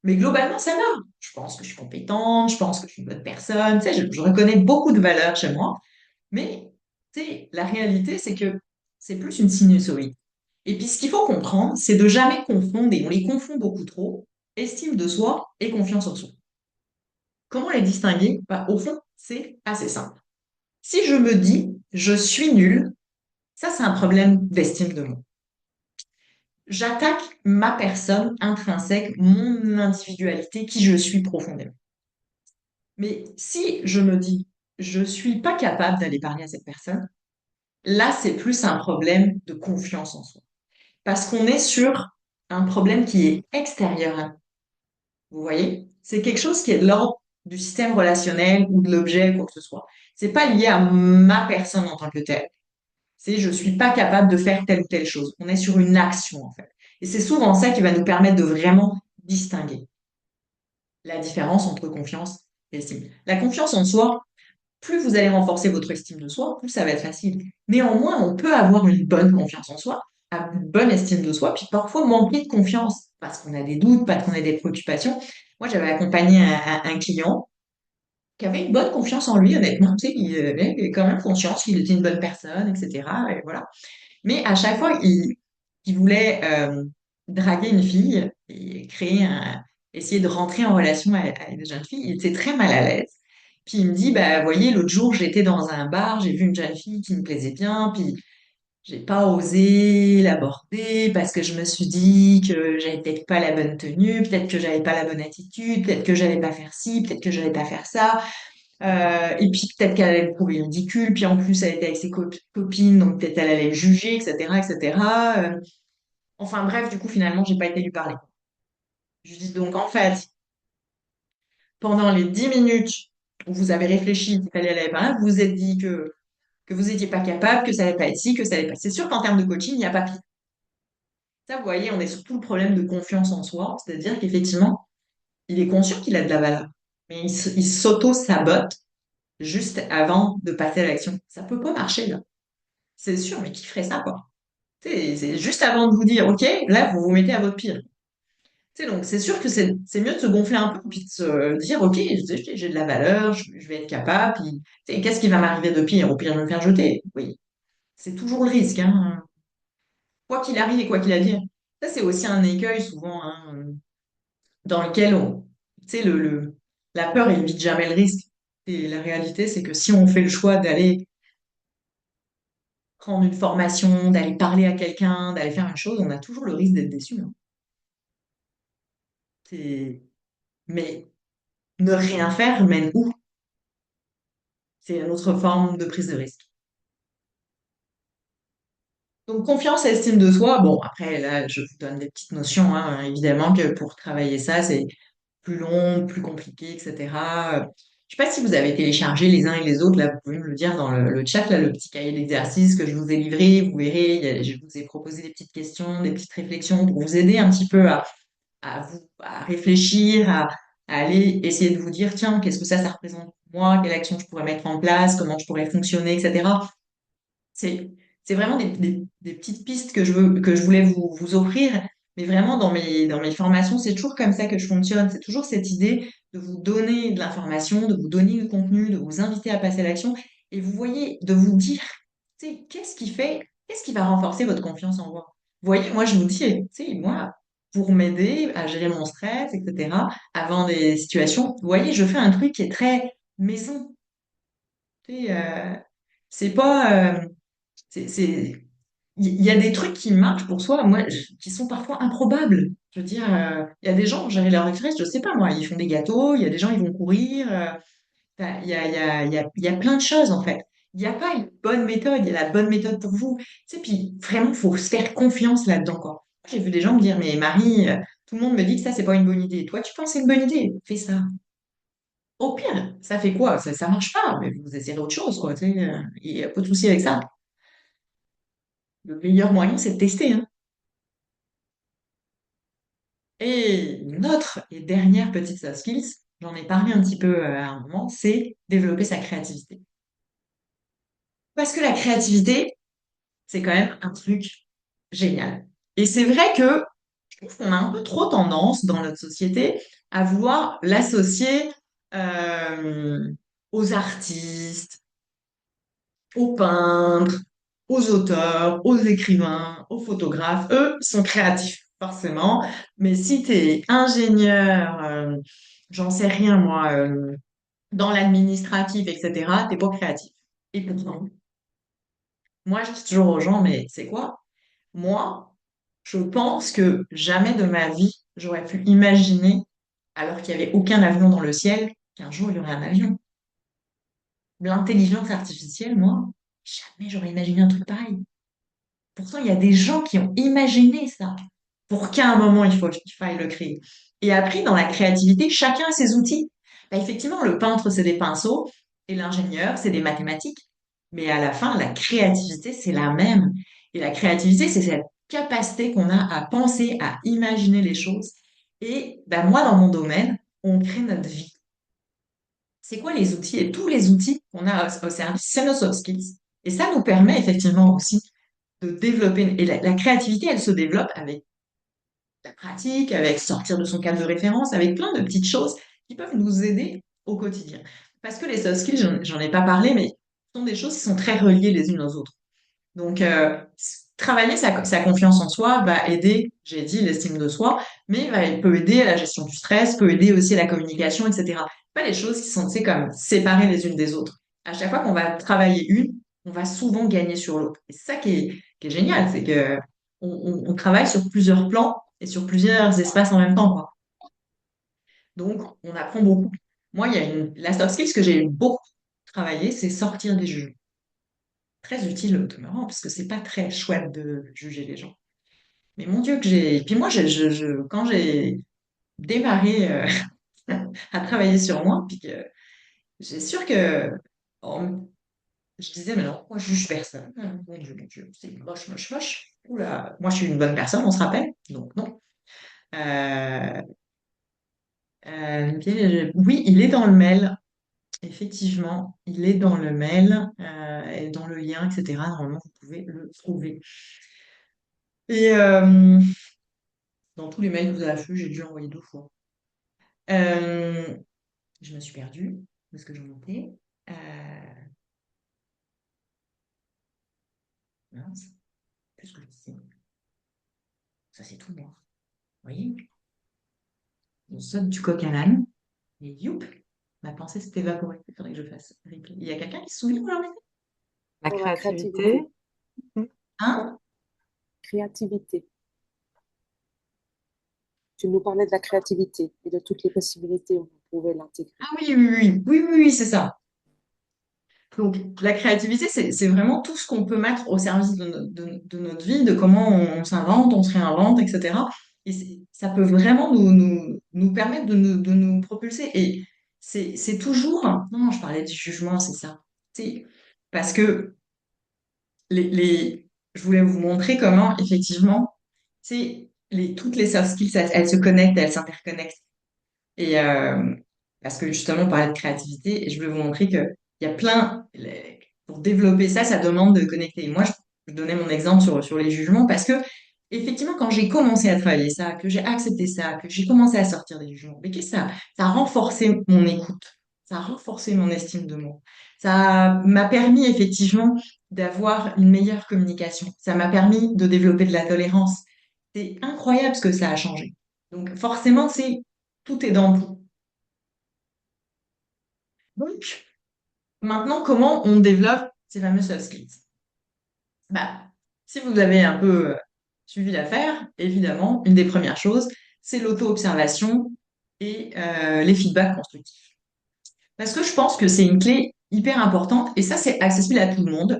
Mais globalement, ça va. Je pense que je suis compétente, je pense que je suis une bonne personne. Tu sais, je reconnais beaucoup de valeurs chez moi. Mais tu sais, la réalité, c'est que c'est plus une sinusoïde. Et puis, ce qu'il faut comprendre, c'est de jamais confondre, et on les confond beaucoup trop, estime de soi et confiance en soi. Comment les distinguer? Bah, au fond, c'est assez simple. Si je me dis je suis nulle, ça, c'est un problème d'estime de moi. J'attaque ma personne intrinsèque, mon individualité, qui je suis profondément. Mais si je me dis je suis pas capable d'aller parler à cette personne, là, c'est plus un problème de confiance en soi. Parce qu'on est sur un problème qui est extérieur à nous. Vous voyez? C'est quelque chose qui est de l'ordre du système relationnel ou de l'objet, quoi que ce soit. C'est pas lié à ma personne en tant que telle. C'est je suis pas capable de faire telle ou telle chose. On est sur une action, en fait. Et c'est souvent ça qui va nous permettre de vraiment distinguer la différence entre confiance et estime. La confiance en soi, plus vous allez renforcer votre estime de soi, plus ça va être facile. Néanmoins, on peut avoir une bonne confiance en soi, avoir une bonne estime de soi, puis parfois manquer de confiance parce qu'on a des doutes, parce qu'on a des préoccupations. Moi, j'avais accompagné un client qui avait une bonne confiance en lui, honnêtement. Tu sais, il avait quand même conscience qu'il était une bonne personne, etc. Et voilà. Mais à chaque fois, il voulait draguer une fille et essayer de rentrer en relation avec une jeune fille. Il était très mal à l'aise. Puis il me dit, bah, voyez, l'autre jour, j'étais dans un bar, j'ai vu une jeune fille qui me plaisait bien, puis j'ai pas osé l'aborder parce que je me suis dit que j'avais peut-être pas la bonne tenue, peut-être que j'avais pas la bonne attitude, peut-être que j'allais pas faire ci, peut-être que j'allais pas faire ça. Et puis peut-être qu'elle allait me trouver ridicule, puis en plus elle était avec ses copines, donc peut-être elle allait le juger, etc., etc. Enfin bref, du coup finalement j'ai pas été lui parler. Je lui dis donc en fait, pendant les 10 minutes où vous avez réfléchi qu'il fallait aller par là, vous vous êtes dit que vous n'étiez pas capable, que ça allait pas être ci, que ça allait pas. C'est sûr qu'en termes de coaching, il n'y a pas pire. Ça, vous voyez, on est surtout le problème de confiance en soi, c'est-à-dire qu'effectivement, il est conscient qu'il a de la valeur, mais il s'auto-sabote juste avant de passer à l'action. Ça peut pas marcher là. C'est sûr, mais qui ferait ça, quoi? C'est juste avant de vous dire, OK, là, vous vous mettez à votre pire. Donc, c'est sûr que c'est mieux de se gonfler un peu, puis de se dire, OK, j'ai de la valeur, je vais être capable, puis, qu'est-ce qui va m'arriver de pire? Au pire, je vais me faire jeter. Oui, c'est toujours le risque, hein. Quoi qu'il arrive et quoi qu'il advienne. Ça, c'est aussi un écueil, souvent, hein, dans lequel la peur évite jamais le risque. Et la réalité, c'est que si on fait le choix d'aller prendre une formation, d'aller parler à quelqu'un, d'aller faire une chose, on a toujours le risque d'être déçu, hein. C'est- Mais ne rien faire mène où? C'est une autre forme de prise de risque. Donc, confiance et estime de soi, bon, après, là, je vous donne des petites notions, hein. Évidemment que pour travailler ça, c'est plus long, plus compliqué, etc. Je ne sais pas si vous avez téléchargé les uns et les autres, là, vous pouvez me le dire dans le chat, là, le petit cahier d'exercice que je vous ai livré, vous verrez, je vous ai proposé des petites questions, des petites réflexions pour vous aider un petit peu à réfléchir, à aller essayer de vous dire, tiens, qu'est-ce que ça représente pour moi, quelle action je pourrais mettre en place, comment je pourrais fonctionner, etc. C'est, c'est vraiment des petites pistes que je voulais vous offrir, mais vraiment dans mes formations, c'est toujours comme ça que je fonctionne. C'est toujours cette idée de vous donner de l'information, de vous donner du contenu, de vous inviter à passer à l'action, et vous voyez, de vous dire, qu'est-ce qui va renforcer votre confiance en moi? Vous voyez, moi, je vous dis, tu sais, moi, pour m'aider à gérer mon stress, etc., avant des situations, vous voyez, je fais un truc qui est très maison. Tu sais, c'est pas, il y a des trucs qui marchent pour soi, moi, qui sont parfois improbables. Je veux dire, il y a des gens, gérer leur stress, je sais pas moi, ils font des gâteaux, il y a des gens, ils vont courir, enfin, il y a plein de choses en fait. Il n'y a pas une bonne méthode, il y a la bonne méthode pour vous. Tu sais, puis vraiment, il faut se faire confiance là-dedans, quoi. J'ai vu des gens me dire, mais Marie, tout le monde me dit que ça, c'est pas une bonne idée. Toi, tu penses que c'est une bonne idée? Fais ça. Au pire, ça fait quoi? Ça marche pas, mais vous essayerez autre chose, quoi. Tu sais, il n'y a pas de souci avec ça. Le meilleur moyen, c'est de tester, hein. Et notre et dernière petite soft skills, j'en ai parlé un petit peu à un moment, c'est développer sa créativité. Parce que la créativité, c'est quand même un truc génial. Et c'est vrai que trouve qu'on a un peu trop tendance dans notre société à vouloir l'associer euh, aux artistes, aux peintres, aux auteurs, aux écrivains, aux photographes. Eux sont créatifs, forcément. Mais si tu es ingénieur, j'en sais rien moi, dans l'administratif, etc., t'es pas créatif. Et pourtant, moi, je dis toujours aux gens, mais c'est quoi? Moi, je pense que jamais de ma vie, j'aurais pu imaginer, alors qu'il n'y avait aucun avion dans le ciel, qu'un jour, il y aurait un avion. L'intelligence artificielle, moi, jamais j'aurais imaginé un truc pareil. Pourtant, il y a des gens qui ont imaginé ça pour qu'à un moment, il faille le créer. Et après, dans la créativité, chacun a ses outils. Bah, effectivement, le peintre, c'est des pinceaux et l'ingénieur, c'est des mathématiques. Mais à la fin, la créativité, c'est la même. Et la créativité, c'est cette capacité qu'on a à penser, à imaginer les choses. Et bah, moi, dans mon domaine, on crée notre vie. C'est quoi les outils? Et tous les outils qu'on a au service, c'est nos soft skills. Et ça nous permet effectivement aussi de développer. Et la créativité, elle se développe avec la pratique, avec sortir de son cadre de référence, avec plein de petites choses qui peuvent nous aider au quotidien. Parce que les soft skills, j'en ai pas parlé, mais ce sont des choses qui sont très reliées les unes aux autres. Donc, travailler sa confiance en soi va aider, j'ai dit, l'estime de soi, mais il peut aider à la gestion du stress, peut aider aussi à la communication, etc. Pas les choses qui sont, tu sais, comme séparées les unes des autres. À chaque fois qu'on va travailler une, on va souvent gagner sur l'autre. Et c'est ça qui est génial, c'est que on travaille sur plusieurs plans et sur plusieurs espaces en même temps, quoi. Donc, on apprend beaucoup. Moi, il y a la soft skills que j'ai beaucoup travaillé, c'est sortir des jugements. Très utile au demeurant, parce que c'est pas très chouette de juger les gens. Mais mon Dieu, que j'ai. Et puis moi, quand j'ai démarré à travailler sur moi, puis que j'ai sûr que oh, je disais, mais non, moi, je juge personne. Mon Dieu, c'est moche, moche, moche. Oula, moi, je suis une bonne personne, on se rappelle. Donc, non. Euh, oui, il est dans le mail. Effectivement, il est dans le mail et dans le lien, etc. Normalement, vous pouvez le trouver. Et dans tous les mails que vous avez fait, j'ai dû envoyer 2 fois. Euh, je me suis perdue parce que j'en notais. Euh, mince, qu'est-ce que je disais? Ça, c'est tout noir. Vous voyez? On saute du coq à l'âne et youp, ma pensée s'est évaporée. Il faudrait que je fasse replay. Il y a quelqu'un qui se souvient aujourd'hui? La Dans la créativité. créativité, Hein? Créativité. Tu nous parlais de la créativité et de toutes les possibilités où on pouvait l'intégrer. Ah oui, oui, oui, oui, oui, oui, c'est ça. Donc, la créativité, c'est vraiment tout ce qu'on peut mettre au service de notre vie, de comment on s'invente, on se réinvente, etc. Et ça peut vraiment nous permettre de nous propulser. Et c'est toujours... Non, je parlais du jugement, c'est ça. C'est parce que je voulais vous montrer comment, effectivement, toutes les soft skills, elles se connectent, elles s'interconnectent. Et parce que justement, on parlait de créativité, et je voulais vous montrer que il y a pour développer ça, ça demande de connecter. Et moi, je donnais mon exemple sur les jugements parce que, effectivement, quand j'ai commencé à travailler ça, que j'ai accepté ça, que j'ai commencé à sortir des jugements, mais qu'est-ce que ça a renforcé mon écoute, ça a renforcé mon estime de moi. Ça m'a permis, effectivement, d'avoir une meilleure communication. Ça m'a permis de développer de la tolérance. C'est incroyable ce que ça a changé. Donc, forcément, tout est dans tout. Donc, maintenant, comment on développe ces fameux soft skills? Bah, si vous avez un peu suivi l'affaire, évidemment, une des premières choses, c'est l'auto-observation et les feedbacks constructifs. Parce que je pense que c'est une clé hyper importante et ça, c'est accessible à tout le monde.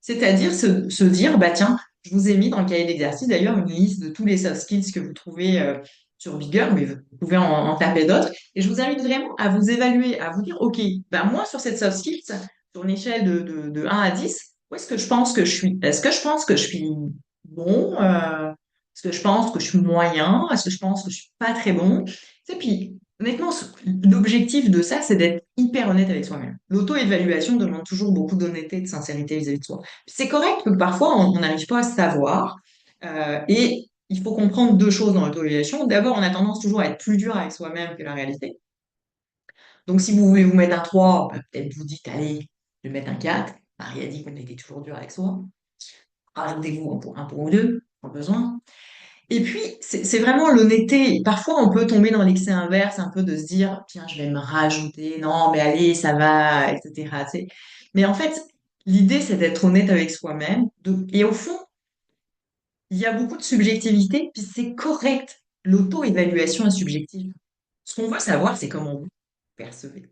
C'est-à-dire se dire, bah tiens, je vous ai mis dans le cahier d'exercice d'ailleurs une liste de tous les soft skills que vous trouvez sur Bigger, mais vous pouvez en taper d'autres. Et je vous invite vraiment à vous évaluer, à vous dire, OK, bah moi, sur cette soft skills, sur une échelle de 1 à 10, où est-ce que je pense que je suis? Est-ce que je pense que je suis bon? Est-ce que je pense que je suis moyen? Est-ce que je pense que je suis pas très bon? Et puis, honnêtement, l'objectif de ça, c'est d'être hyper honnête avec soi-même. L'auto-évaluation demande toujours beaucoup d'honnêteté et de sincérité vis-à-vis de soi. C'est correct que parfois, on n'arrive pas à savoir. Et il faut comprendre deux choses dans l'auto-évaluation. D'abord, on a tendance toujours à être plus dur avec soi-même que la réalité. Donc, si vous voulez vous mettre un 3, bah, peut-être vous dites, allez, je vais mettre un 4. Marie a dit qu'on était toujours dur avec soi. Rajoutez-vous un point ou deux, pas besoin. Et puis, c'est vraiment l'honnêteté. Parfois, on peut tomber dans l'excès inverse, un peu de se dire, tiens, je vais me rajouter, non, mais allez, ça va, etc. tu sais. Mais en fait, l'idée, c'est d'être honnête avec soi-même. Et au fond, il y a beaucoup de subjectivité, puis c'est correct. L'auto-évaluation est subjective. Ce qu'on veut savoir, c'est comment vous percevez.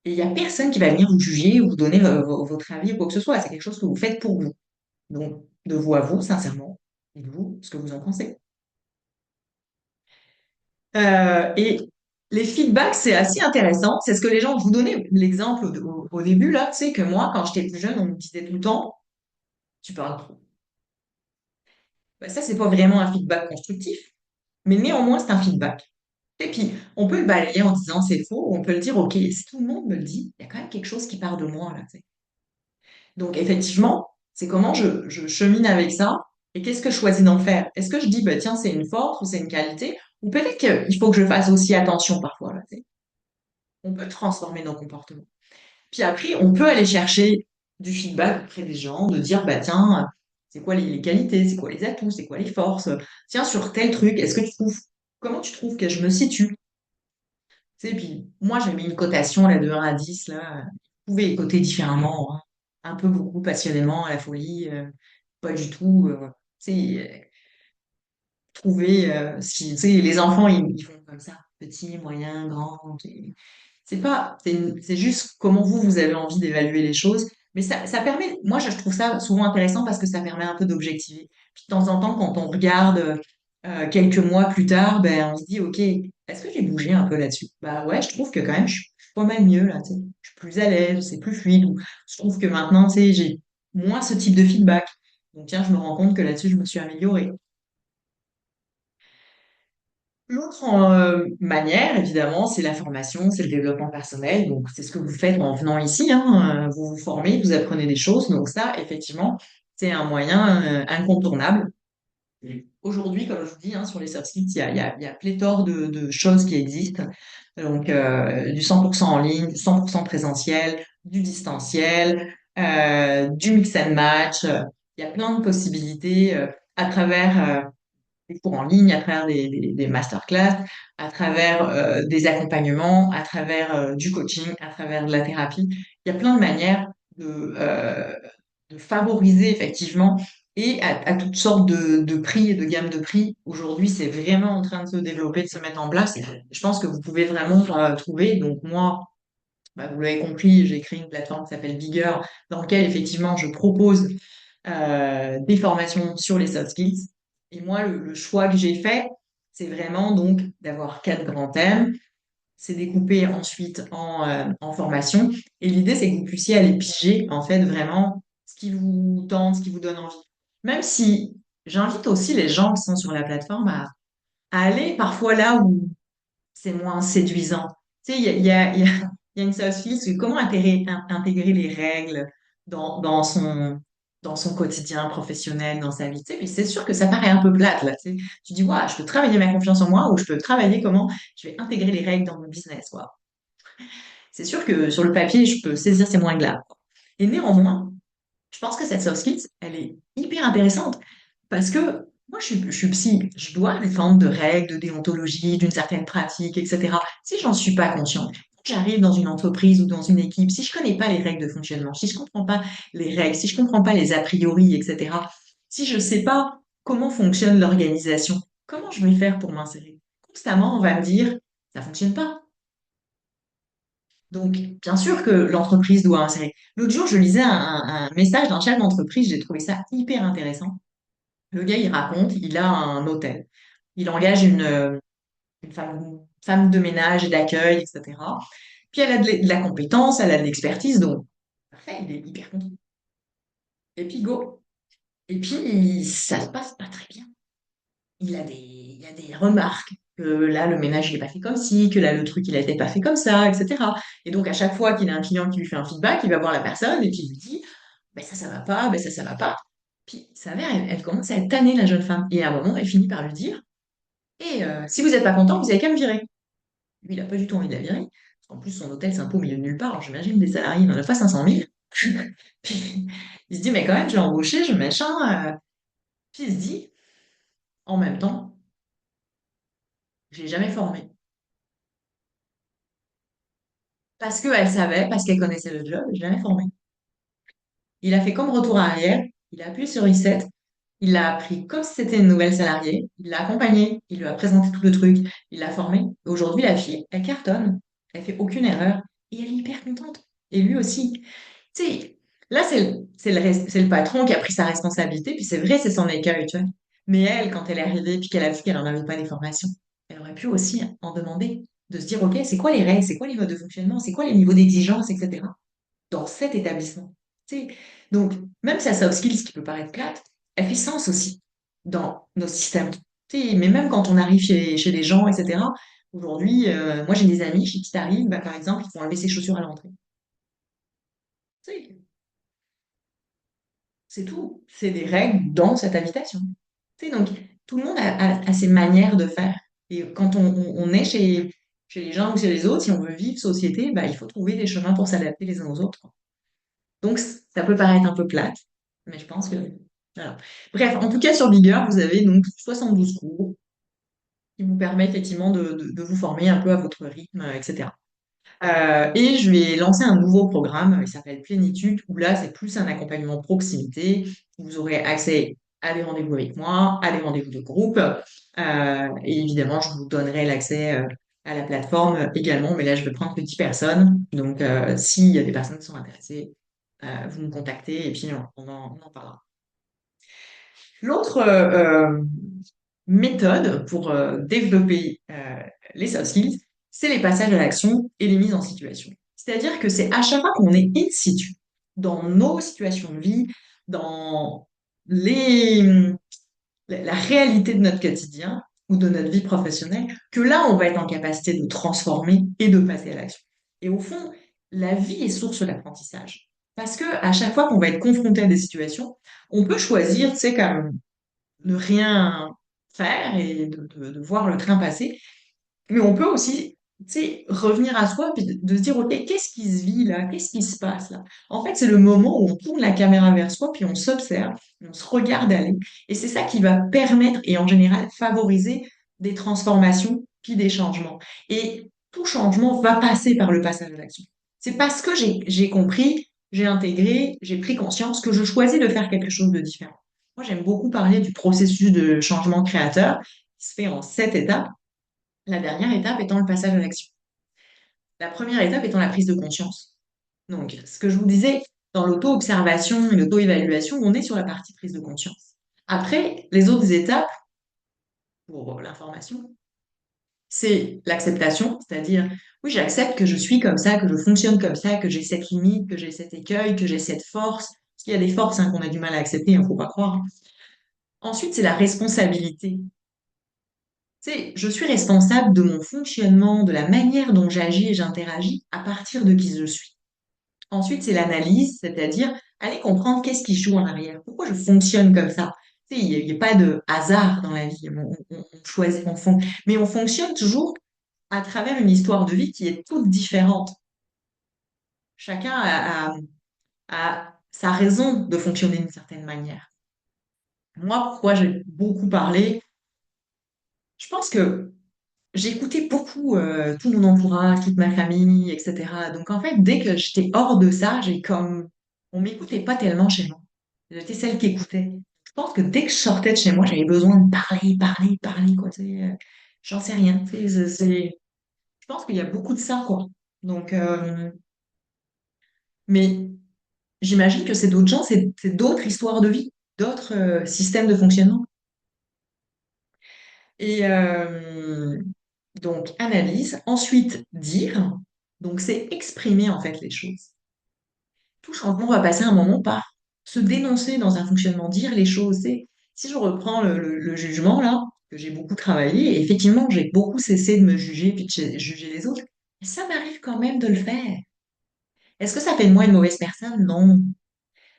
Et il n'y a personne qui va venir vous juger ou vous donner votre avis ou quoi que ce soit. C'est quelque chose que vous faites pour vous. Donc, de vous à vous, sincèrement, et de vous, ce que vous en pensez. Et les feedbacks, c'est assez intéressant. C'est ce que les gens, je vous donnais l'exemple au début, là, tu sais, que moi, quand j'étais plus jeune, on me disait tout le temps, tu parles trop. Ben, ça, c'est pas vraiment un feedback constructif, mais néanmoins, c'est un feedback. Et puis, on peut le balayer en disant c'est faux, ou on peut le dire, OK, si tout le monde me le dit, il y a quand même quelque chose qui part de moi, là, tu sais. Donc, effectivement, c'est comment je chemine avec ça et qu'est-ce que je choisis d'en faire. Est-ce que je dis, bah, tiens, c'est une force ou c'est une qualité, ou peut-être qu'il faut que je fasse aussi attention parfois, là, tu sais. On peut transformer nos comportements. Puis après, on peut aller chercher du feedback auprès des gens, de dire, bah tiens, c'est quoi les qualités, c'est quoi les atouts, c'est quoi les forces, tiens, sur tel truc, est-ce que tu trouves, comment tu trouves que je me situe? Tu sais, puis moi, j'ai mis une cotation là, de 1 à 10, là. Vous pouvez coter différemment, hein. Un peu, beaucoup, passionnément, à la folie, pas du tout. Tu sais, trouver, si, tu sais, les enfants, ils font comme ça, petit, moyen, grand. C'est pas, c'est juste comment vous avez envie d'évaluer les choses. Mais ça permet, moi, je trouve ça souvent intéressant parce que ça permet un peu d'objectiver. Puis de temps en temps, quand on regarde quelques mois plus tard, ben, on se dit, OK, est-ce que j'ai bougé un peu là-dessus? Bah ouais, je trouve que quand même, je suis pas mal mieux là, tu sais. Je suis plus à l'aise, c'est plus fluide. Ou je trouve que maintenant, tu sais, j'ai moins ce type de feedback. Donc, tiens, je me rends compte que là-dessus, je me suis améliorée. L'autre manière, évidemment, c'est la formation, c'est le développement personnel. Donc, c'est ce que vous faites en venant ici, hein. Vous vous formez, vous apprenez des choses. Donc, ça, effectivement, c'est un moyen incontournable. Aujourd'hui, comme je vous dis, hein, sur les soft skills, il y a pléthore de choses qui existent. Donc, du 100% en ligne, du 100% présentiel, du distanciel, du mix and match. Il y a plein de possibilités à travers des cours en ligne, à travers des masterclass, à travers des accompagnements, à travers du coaching, à travers de la thérapie. Il y a plein de manières de favoriser effectivement et à toutes sortes de prix et de gammes de prix. Aujourd'hui, c'est vraiment en train de se développer, de se mettre en place. Et je pense que vous pouvez vraiment trouver. Donc moi, bah, vous l'avez compris, j'ai créé une plateforme qui s'appelle Bigger, dans laquelle effectivement je propose des formations sur les soft skills. Et moi, le choix que j'ai fait, c'est vraiment donc d'avoir 4 grands thèmes. C'est découpé ensuite en formation. Et l'idée, c'est que vous puissiez aller piger, en fait, vraiment ce qui vous tente, ce qui vous donne envie. Même si j'invite aussi les gens qui sont sur la plateforme à aller parfois là où c'est moins séduisant. Tu sais, il y a une seule fille, c'est comment intégrer les règles dans son quotidien professionnel, dans sa vie. Tu sais, mais c'est sûr que ça paraît un peu plate, là. Tu sais. Tu dis, ouais, je peux travailler ma confiance en moi ou je peux travailler comment je vais intégrer les règles dans mon business, quoi. C'est sûr que sur le papier, je peux saisir ces moins là. Et néanmoins, je pense que cette soft skills, elle est hyper intéressante parce que moi, je suis psy, je dois défendre de règles, de déontologie, d'une certaine pratique, etc. Si j'en suis pas consciente, quand j'arrive dans une entreprise ou dans une équipe, si je connais pas les règles de fonctionnement, si je comprends pas les règles, si je comprends pas les a priori, etc., si je sais pas comment fonctionne l'organisation, comment je vais faire pour m'insérer? Constamment, on va me dire, ça fonctionne pas. Donc, bien sûr que l'entreprise doit insérer. L'autre jour, je lisais un message d'un chef d'entreprise, j'ai trouvé ça hyper intéressant. Le gars, il raconte, il a un hôtel. Il engage une femme de ménage et d'accueil, etc. Puis elle a de la compétence, elle a de l'expertise, donc parfait, il est hyper content. Et puis go. Et puis ça se passe pas très bien. Il y a des remarques que là, le ménage n'est pas fait comme ci, que là, le truc, il a été pas fait comme ça, etc. Et donc, à chaque fois qu'il a un client qui lui fait un feedback, il va voir la personne et puis il lui dit, ben ça va pas, ben ça va pas. Puis, sa mère, elle commence à être tannée, la jeune femme. Et à un moment, elle finit par lui dire, et si vous n'êtes pas content, vous avez qu'à me virer. Lui, il n'a pas du tout envie de la virer. Parce qu'en plus, son hôtel, c'est un peu au milieu de nulle part. Alors, j'imagine des salariés, il n'en a pas 500 000. Puis, il se dit, mais quand même, je l'ai embauché, je machin. Puis, il se dit, en même temps, je l'ai jamais formé. Parce qu'elle savait, parce qu'elle connaissait le job, je l'ai jamais formé. Il a fait comme retour arrière, il a appuyé sur reset, il l'a appris comme si c'était une nouvelle salariée, il l'a accompagnée, il lui a présenté tout le truc, il l'a formée. Et aujourd'hui, la fille, elle cartonne, elle fait aucune erreur et elle est hyper contente. Et lui aussi. Tu sais, là, c'est le patron qui a pris sa responsabilité, puis c'est vrai, c'est son écueil, tu vois. Mais elle, quand elle est arrivée, puis qu'elle a vu qu'elle n'en avait pas les formations, elle aurait pu aussi en demander, de se dire, OK, c'est quoi les règles, c'est quoi les modes de fonctionnement, c'est quoi les niveaux d'exigence, etc. dans cet établissement. Tu sais. Donc, même sa soft skills qui peut paraître plate, elle fait sens aussi dans nos systèmes. Tu sais, mais même quand on arrive chez les gens, etc., aujourd'hui, moi j'ai des amis chez qui t'arrives, bah, par exemple, ils font enlever ses chaussures à l'entrée. Tu sais, c'est tout. C'est des règles dans cette habitation. Tu sais, donc, tout le monde a ses manières de faire. Et quand on est chez les gens ou chez les autres, si on veut vivre société, bah, il faut trouver des chemins pour s'adapter les uns aux autres. Donc, ça peut paraître un peu plate, mais je pense que... Voilà. Bref, en tout cas, sur Bigger, vous avez donc 72 cours qui vous permettent effectivement de vous former un peu à votre rythme, etc. Et je vais lancer un nouveau programme, il s'appelle Plénitude, où là, c'est plus un accompagnement proximité. Vous aurez accès à des rendez-vous avec moi, à des rendez-vous de groupe. Et évidemment, je vous donnerai l'accès à la plateforme également, mais là, je vais prendre que 10 personnes. Donc, s'il y a des personnes qui sont intéressées, vous me contactez et puis on en parlera. L'autre méthode pour développer les soft skills, c'est les passages à l'action et les mises en situation. C'est-à-dire que c'est à chaque fois qu'on est in situ, dans nos situations de vie, dans les, la réalité de notre quotidien ou de notre vie professionnelle, que là, on va être en capacité de transformer et de passer à l'action. Et au fond, la vie est source d'apprentissage. Parce que à chaque fois qu'on va être confronté à des situations, on peut choisir, tu sais, comme ne rien faire et de voir le train passer. Mais on peut aussi, tu sais, revenir à soi puis de se dire, OK, qu'est-ce qui se vit là? Qu'est-ce qui se passe là? En fait, c'est le moment où on tourne la caméra vers soi puis on s'observe, on se regarde aller. Et c'est ça qui va permettre et en général favoriser des transformations puis des changements. Et tout changement va passer par le passage à l'action. C'est parce que j'ai compris, j'ai intégré, j'ai pris conscience que je choisis de faire quelque chose de différent. Moi, j'aime beaucoup parler du processus de changement créateur qui se fait en 7 étapes. La dernière étape étant le passage à l'action. La première étape étant la prise de conscience. Donc, ce que je vous disais, dans l'auto-observation et l'auto-évaluation, on est sur la partie prise de conscience. Après, les autres étapes, pour l'information, c'est l'acceptation, c'est-à-dire, oui, j'accepte que je suis comme ça, que je fonctionne comme ça, que j'ai cette limite, que j'ai cet écueil, que j'ai cette force. Parce qu'il y a des forces hein, qu'on a du mal à accepter, il ne faut pas croire. Ensuite, c'est la responsabilité. Tu sais, je suis responsable de mon fonctionnement, de la manière dont j'agis et j'interagis à partir de qui je suis. Ensuite, c'est l'analyse, c'est-à-dire aller comprendre qu'est-ce qui joue en arrière. Pourquoi je fonctionne comme ça? Tu sais, il n'y a pas de hasard dans la vie. On choisit, mais on fonctionne toujours à travers une histoire de vie qui est toute différente. Chacun a sa raison de fonctionner d'une certaine manière. Moi, pourquoi j'ai beaucoup parlé? Je pense que j'écoutais beaucoup tout mon entourage, toute ma famille, etc. Donc en fait, dès que j'étais hors de ça, j'ai comme... On m'écoutait pas tellement chez moi. J'étais celle qui écoutait. Je pense que dès que je sortais de chez moi, j'avais besoin de parler, parler, parler, quoi. Tu sais, j'en sais rien. Tu sais, je pense qu'il y a beaucoup de ça, quoi. Donc, mais j'imagine que c'est d'autres gens, c'est d'autres histoires de vie, d'autres systèmes de fonctionnement. Et donc, analyse. Ensuite, dire. Donc, c'est exprimer en fait les choses. Tout changement va passer un moment par se dénoncer dans un fonctionnement, dire les choses. Si je reprends le jugement, là, que j'ai beaucoup travaillé, et effectivement, j'ai beaucoup cessé de me juger puis de juger les autres, mais ça m'arrive quand même de le faire. Est-ce que ça fait de moi une mauvaise personne? Non.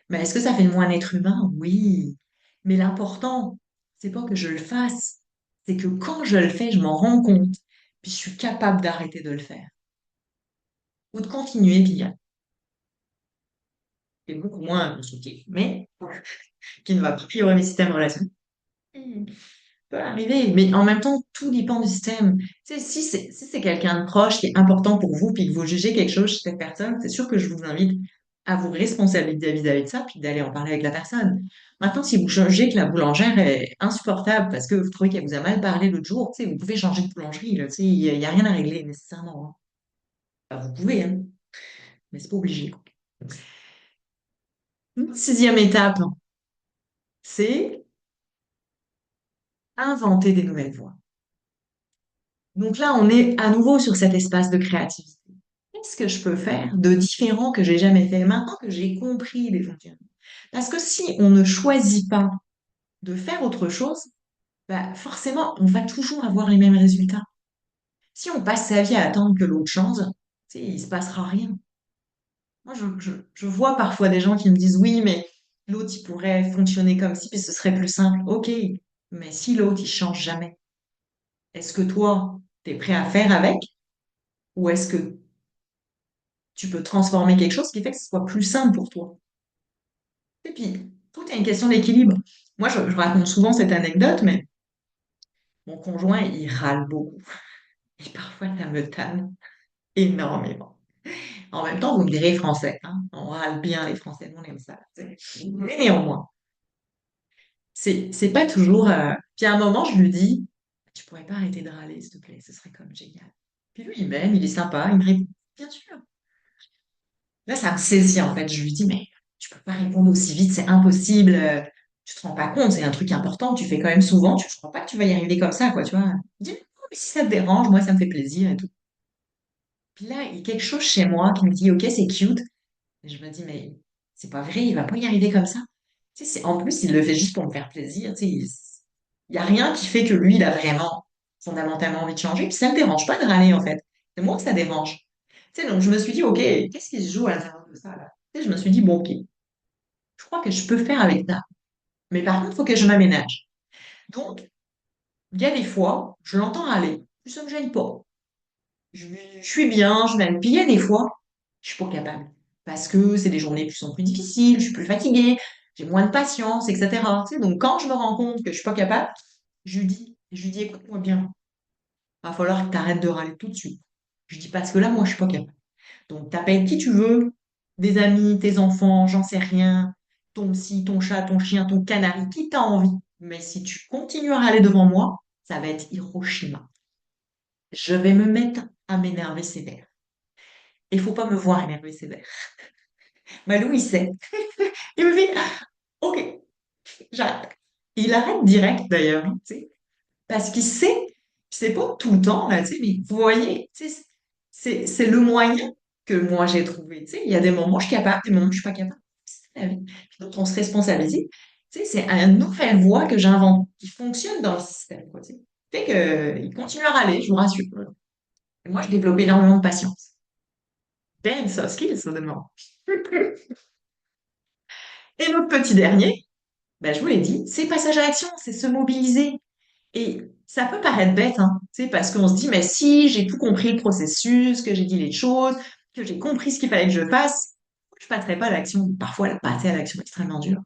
Mais est-ce que ça fait de moi un être humain? Oui. Mais l'important, c'est pas que je le fasse, c'est que quand je le fais, je m'en rends compte, puis je suis capable d'arrêter de le faire. Ou de continuer, puis c'est beaucoup moins constructif, mais qui ne va pas améliorer mes systèmes relationnels. Peut arriver, mais en même temps, tout dépend du système. Tu sais, si c'est quelqu'un de proche qui est important pour vous, puis que vous jugez quelque chose chez cette personne, c'est sûr que je vous invite à vous responsabiliser vis-à-vis de ça, puis d'aller en parler avec la personne. Maintenant, si vous jugez que la boulangère est insupportable parce que vous trouvez qu'elle vous a mal parlé l'autre jour, tu sais, vous pouvez changer de boulangerie, là, tu sais, il y a rien à régler nécessairement, hein. Enfin, vous pouvez, hein, mais c'est pas obligé. Sixième étape, c'est inventer des nouvelles voies. Donc là, on est à nouveau sur cet espace de créativité. Qu'est-ce que je peux faire de différent que j'ai jamais fait maintenant que j'ai compris les fonctionnements? Parce que si on ne choisit pas de faire autre chose, bah forcément, on va toujours avoir les mêmes résultats. Si on passe sa vie à attendre que l'autre change, tu sais, il se passera rien. Moi, je vois parfois des gens qui me disent oui, mais l'autre, il pourrait fonctionner comme ci, puis ce serait plus simple. Ok, mais si l'autre, il change jamais, est-ce que toi, tu es prêt à faire avec? Ou est-ce que tu peux transformer quelque chose qui fait que ce soit plus simple pour toi? Et puis, tout est une question d'équilibre. Moi, je raconte souvent cette anecdote, mais mon conjoint, il râle beaucoup. Et parfois, ça me tanne énormément. En même temps, vous me direz français, hein. On râle bien les Français, nous, on aime ça, tu sais. Mais néanmoins, c'est pas toujours. Puis à un moment, je lui dis, tu pourrais pas arrêter de râler, s'il te plaît, ce serait comme génial. Puis lui, il m'aime, il est sympa, il me répond, bien sûr. Là, ça me saisit, en fait. Je lui dis, mais tu peux pas répondre aussi vite, c'est impossible. Tu te rends pas compte, c'est un truc important, tu fais quand même souvent, tu ne crois pas que tu vas y arriver comme ça, quoi, tu vois. Il dit, non, mais si ça te dérange, moi, ça me fait plaisir et tout. Puis là, il y a quelque chose chez moi qui me dit, ok, c'est cute. Et je me dis, mais c'est pas vrai, il va pas y arriver comme ça. Tu sais, en plus, il le fait juste pour me faire plaisir, tu sais. Il y a rien qui fait que lui, il a vraiment fondamentalement envie de changer. Puis ça me dérange pas de râler, en fait. C'est moi que ça dérange. Tu sais, donc je me suis dit, ok, qu'est-ce qui se joue à l'intérieur de ça, là? Tu sais, je me suis dit, bon, ok, je crois que je peux faire avec ça. Mais par contre, il faut que je m'aménage. Donc, il y a des fois, je l'entends râler. Puis ça me gêne pas. Je suis bien, je m'aime. Puis il y a des fois, je suis pas capable. Parce que c'est des journées qui sont plus difficiles, je suis plus fatiguée, j'ai moins de patience, etc. Tu sais, donc quand je me rends compte que je suis pas capable, je lui dis, écoute-moi bien, va falloir que tu arrêtes de râler tout de suite. Je dis parce que là, moi, je suis pas capable. Donc, t'appelles qui tu veux, des amis, tes enfants, j'en sais rien, ton psy, ton chat, ton chien, ton canari, qui t'a envie. Mais si tu continues à râler devant moi, ça va être Hiroshima. Je vais me mettre à m'énerver sévère. Il faut pas me voir énerver sévère. Malou, il sait. Il me dit, OK, j'arrête. Il arrête direct d'ailleurs, hein, tu sais, parce qu'il sait, c'est pas tout le temps, là, tu sais, mais vous voyez, tu sais, c'est le moyen que moi j'ai trouvé. Tu sais, il y a des moments où je suis capable, des moments où je suis pas capable. C'est la vie. Puis donc on se responsabilise. Tu sais, c'est une nouvelle voie que j'invente qui fonctionne dans le système, quoi, tu sais. Fait que, il continue à râler, je vous rassure. Et moi, je développe énormément de patience. Ben, soft skills, soudainement. Et notre petit dernier, ben, je vous l'ai dit, c'est passage à l'action, c'est se mobiliser. Et ça peut paraître bête, hein, tu sais, parce qu'on se dit, mais si j'ai tout compris le processus, que j'ai dit les choses, que j'ai compris ce qu'il fallait que je fasse, je passerai pas à l'action. Parfois, la passer à l'action est extrêmement dur.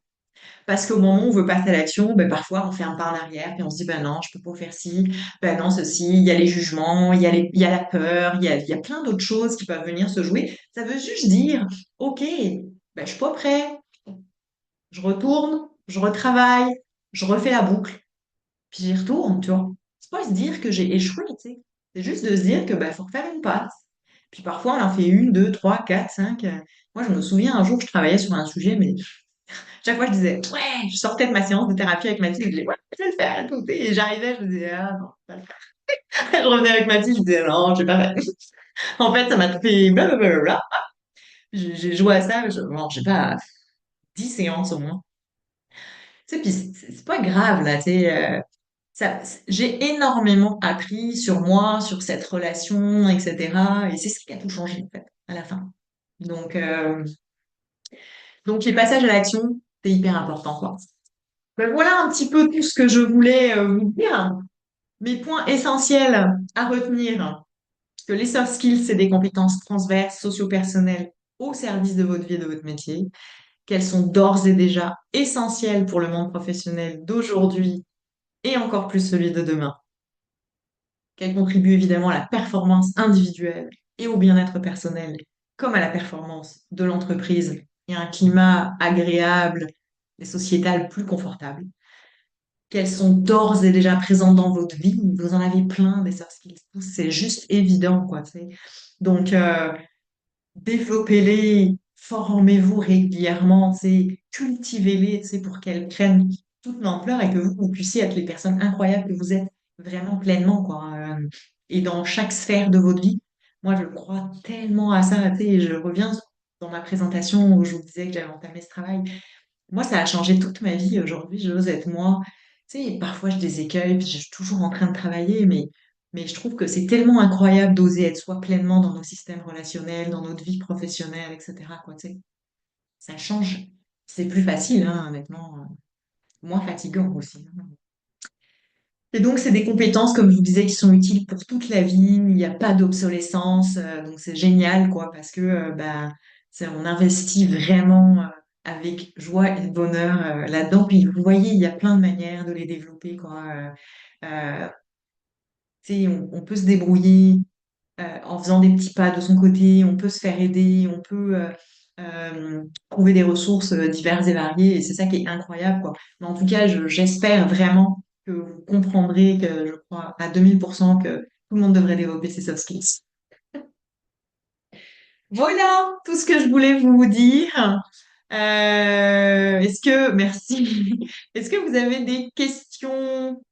Parce qu'au moment où on veut passer à l'action, ben, parfois on fait un pas en arrière, puis on se dit, ben non, je peux pas faire ci, ben non, ceci, il y a les jugements, il y a la peur, il y a plein d'autres choses qui peuvent venir se jouer. Ça veut juste dire, OK, ben, je suis pas prêt, je retourne, je retravaille, je refais la boucle. Puis j'y retourne, tu vois. C'est pas se dire que j'ai échoué, tu sais. C'est juste de se dire que bah, faut faire une passe. Puis parfois, on en fait une, deux, trois, quatre, cinq. Moi, je me souviens un jour, je travaillais sur un sujet, mais chaque fois, je disais, ouais, je sortais de ma séance de thérapie avec Mathilde, je disais, ouais, je vais le faire, et tout. Et j'arrivais, je me disais, ah non, je vais pas le faire. Je revenais avec Mathilde, je disais, non, je vais pas faire. En fait, ça m'a fait blablabla. J'ai joué à ça, bon, j'ai pas 10 séances au moins. Tu sais, puis c'est pas grave, là, tu sais. J'ai énormément appris sur moi, sur cette relation, etc. Et c'est ce qui a tout changé, en fait, à la fin. Donc, Donc, les passages à l'action, c'est hyper important, quoi. Ben, voilà un petit peu tout ce que je voulais vous dire. Mes points essentiels à retenir, que les soft skills, c'est des compétences transverses, socio-personnelles au service de votre vie et de votre métier, qu'elles sont d'ores et déjà essentielles pour le monde professionnel d'aujourd'hui et encore plus celui de demain, qu'elles contribuent évidemment à la performance individuelle et au bien-être personnel, comme à la performance de l'entreprise et à un climat agréable et sociétal plus confortable, qu'elles sont d'ores et déjà présentes dans votre vie. Vous en avez plein des soft skills. C'est juste évident, quoi. Tu sais. Donc, développez-les, formez-vous régulièrement, tu sais, cultivez-les, tu sais, pour qu'elles prennent toute l'ampleur et que vous puissiez être les personnes incroyables que vous êtes vraiment pleinement, quoi. Et dans chaque sphère de votre vie. Moi, je crois tellement à ça, tu sais, et je reviens dans ma présentation où je vous disais que j'avais entamé ce travail. Moi, ça a changé toute ma vie. Aujourd'hui, j'ose être moi. Tu sais, parfois, j'ai des écueils, puis je suis toujours en train de travailler, mais je trouve que c'est tellement incroyable d'oser être soi pleinement dans nos systèmes relationnels, dans notre vie professionnelle, etc. Quoi, tu sais. Ça change. C'est plus facile, hein, honnêtement. Moins fatigant aussi. Hein. Et donc, c'est des compétences, comme je vous disais, qui sont utiles pour toute la vie. Il n'y a pas d'obsolescence. Donc, c'est génial, quoi, parce que bah, on investit vraiment avec joie et bonheur là-dedans. Puis, vous voyez, il y a plein de manières de les développer, quoi. Euh, tu sais, on peut se débrouiller en faisant des petits pas de son côté, on peut se faire aider, on peut trouver des ressources diverses et variées, et c'est ça qui est incroyable, quoi. Mais en tout cas, j'espère vraiment que vous comprendrez que je crois à 2000% que tout le monde devrait développer ses soft skills. Voilà tout ce que je voulais vous dire. Merci. Est-ce que vous avez des questions